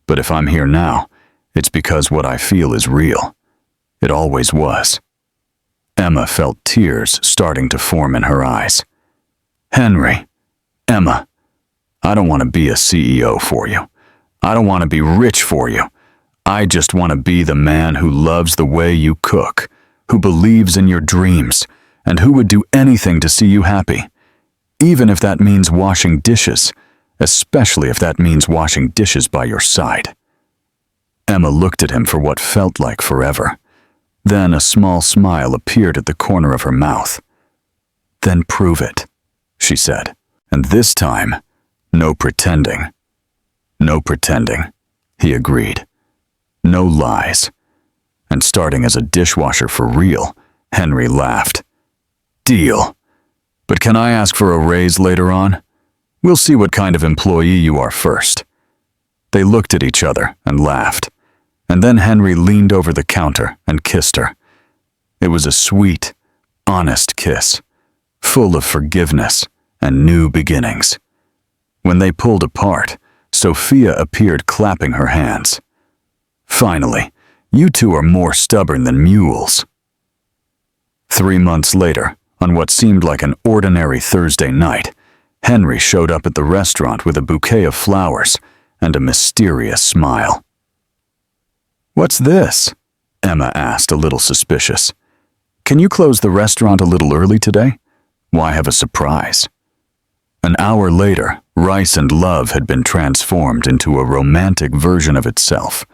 But if I'm here now, it's because what I feel is real. It always was." Emma felt tears starting to form in her eyes. "Henry, Emma, I don't want to be a CEO for you. I don't want to be rich for you. I just want to be the man who loves the way you cook, who believes in your dreams, and who would do anything to see you happy. Even if that means washing dishes, especially if that means washing dishes by your side." Emma looked at him for what felt like forever. Then a small smile appeared at the corner of her mouth. "Then prove it," she said. "And this time, no pretending." "No pretending," he agreed. "No lies." And starting as a dishwasher for real, Henry laughed. "Deal. But can I ask for a raise later on? We'll see what kind of employee you are first." They looked at each other and laughed, and then Henry leaned over the counter and kissed her. It was a sweet, honest kiss, full of forgiveness and new beginnings. When they pulled apart, Sophia appeared clapping her hands. Finally, you two are more stubborn than mules. 3 months later, on what seemed like an ordinary Thursday night, Henry showed up at the restaurant with a bouquet of flowers and a mysterious smile. "What's this?" Emma asked, a little suspicious. "Can you close the restaurant a little early today? Why have a surprise?" An hour later, Rice and Love had been transformed into a romantic version of itself.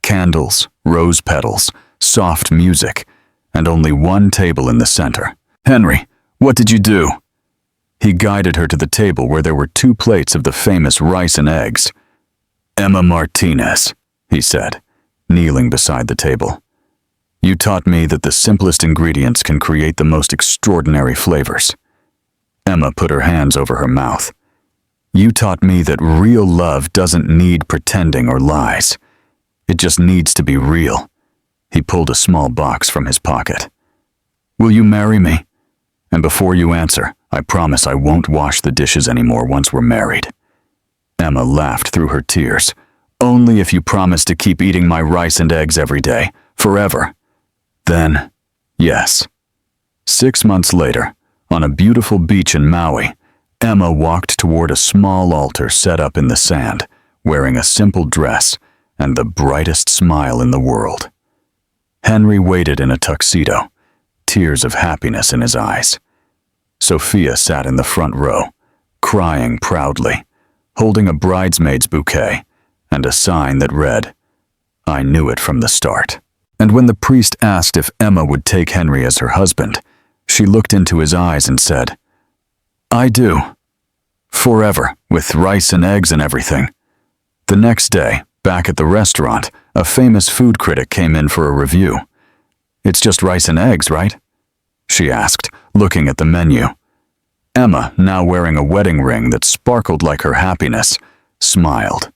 Candles, rose petals, soft music, and only one table in the center. "Henry, what did you do?" He guided her to the table where there were 2 plates of the famous rice and eggs. "Emma Martinez," he said, kneeling beside the table. "You taught me that the simplest ingredients can create the most extraordinary flavors." Emma put her hands over her mouth. "You taught me that real love doesn't need pretending or lies. It just needs to be real." He pulled a small box from his pocket. "Will you marry me? And before you answer, I promise I won't wash the dishes anymore once we're married." Emma laughed through her tears. "Only if you promise to keep eating my rice and eggs every day, forever." Then, yes. 6 months later, on a beautiful beach in Maui, Emma walked toward a small altar set up in the sand, wearing a simple dress and the brightest smile in the world. Henry waited in a tuxedo, tears of happiness in his eyes. Sophia sat in the front row, crying proudly, holding a bridesmaid's bouquet and a sign that read, "I knew it from the start." And when the priest asked if Emma would take Henry as her husband, she looked into his eyes and said, "I do. Forever, with rice and eggs and everything." The next day, back at the restaurant, a famous food critic came in for a review. "It's just rice and eggs, right?" she asked, looking at the menu. Emma, now wearing a wedding ring that sparkled like her happiness, smiled.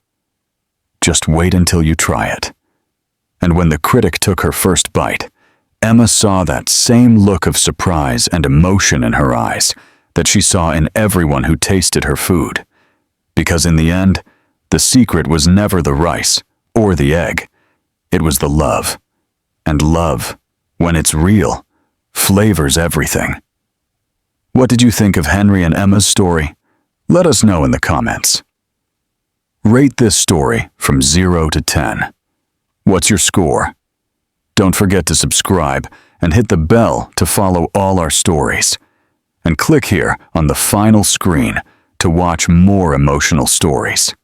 "Just wait until you try it." And when the critic took her first bite, Emma saw that same look of surprise and emotion in her eyes that she saw in everyone who tasted her food. Because in the end, the secret was never the rice or the egg. It was the love. And love, when it's real, flavors everything. What did you think of Henry and Emma's story? Let us know in the comments. Rate this story from 0 to 10. What's your score? Don't forget to subscribe and hit the bell to follow all our stories. And click here on the final screen to watch more emotional stories.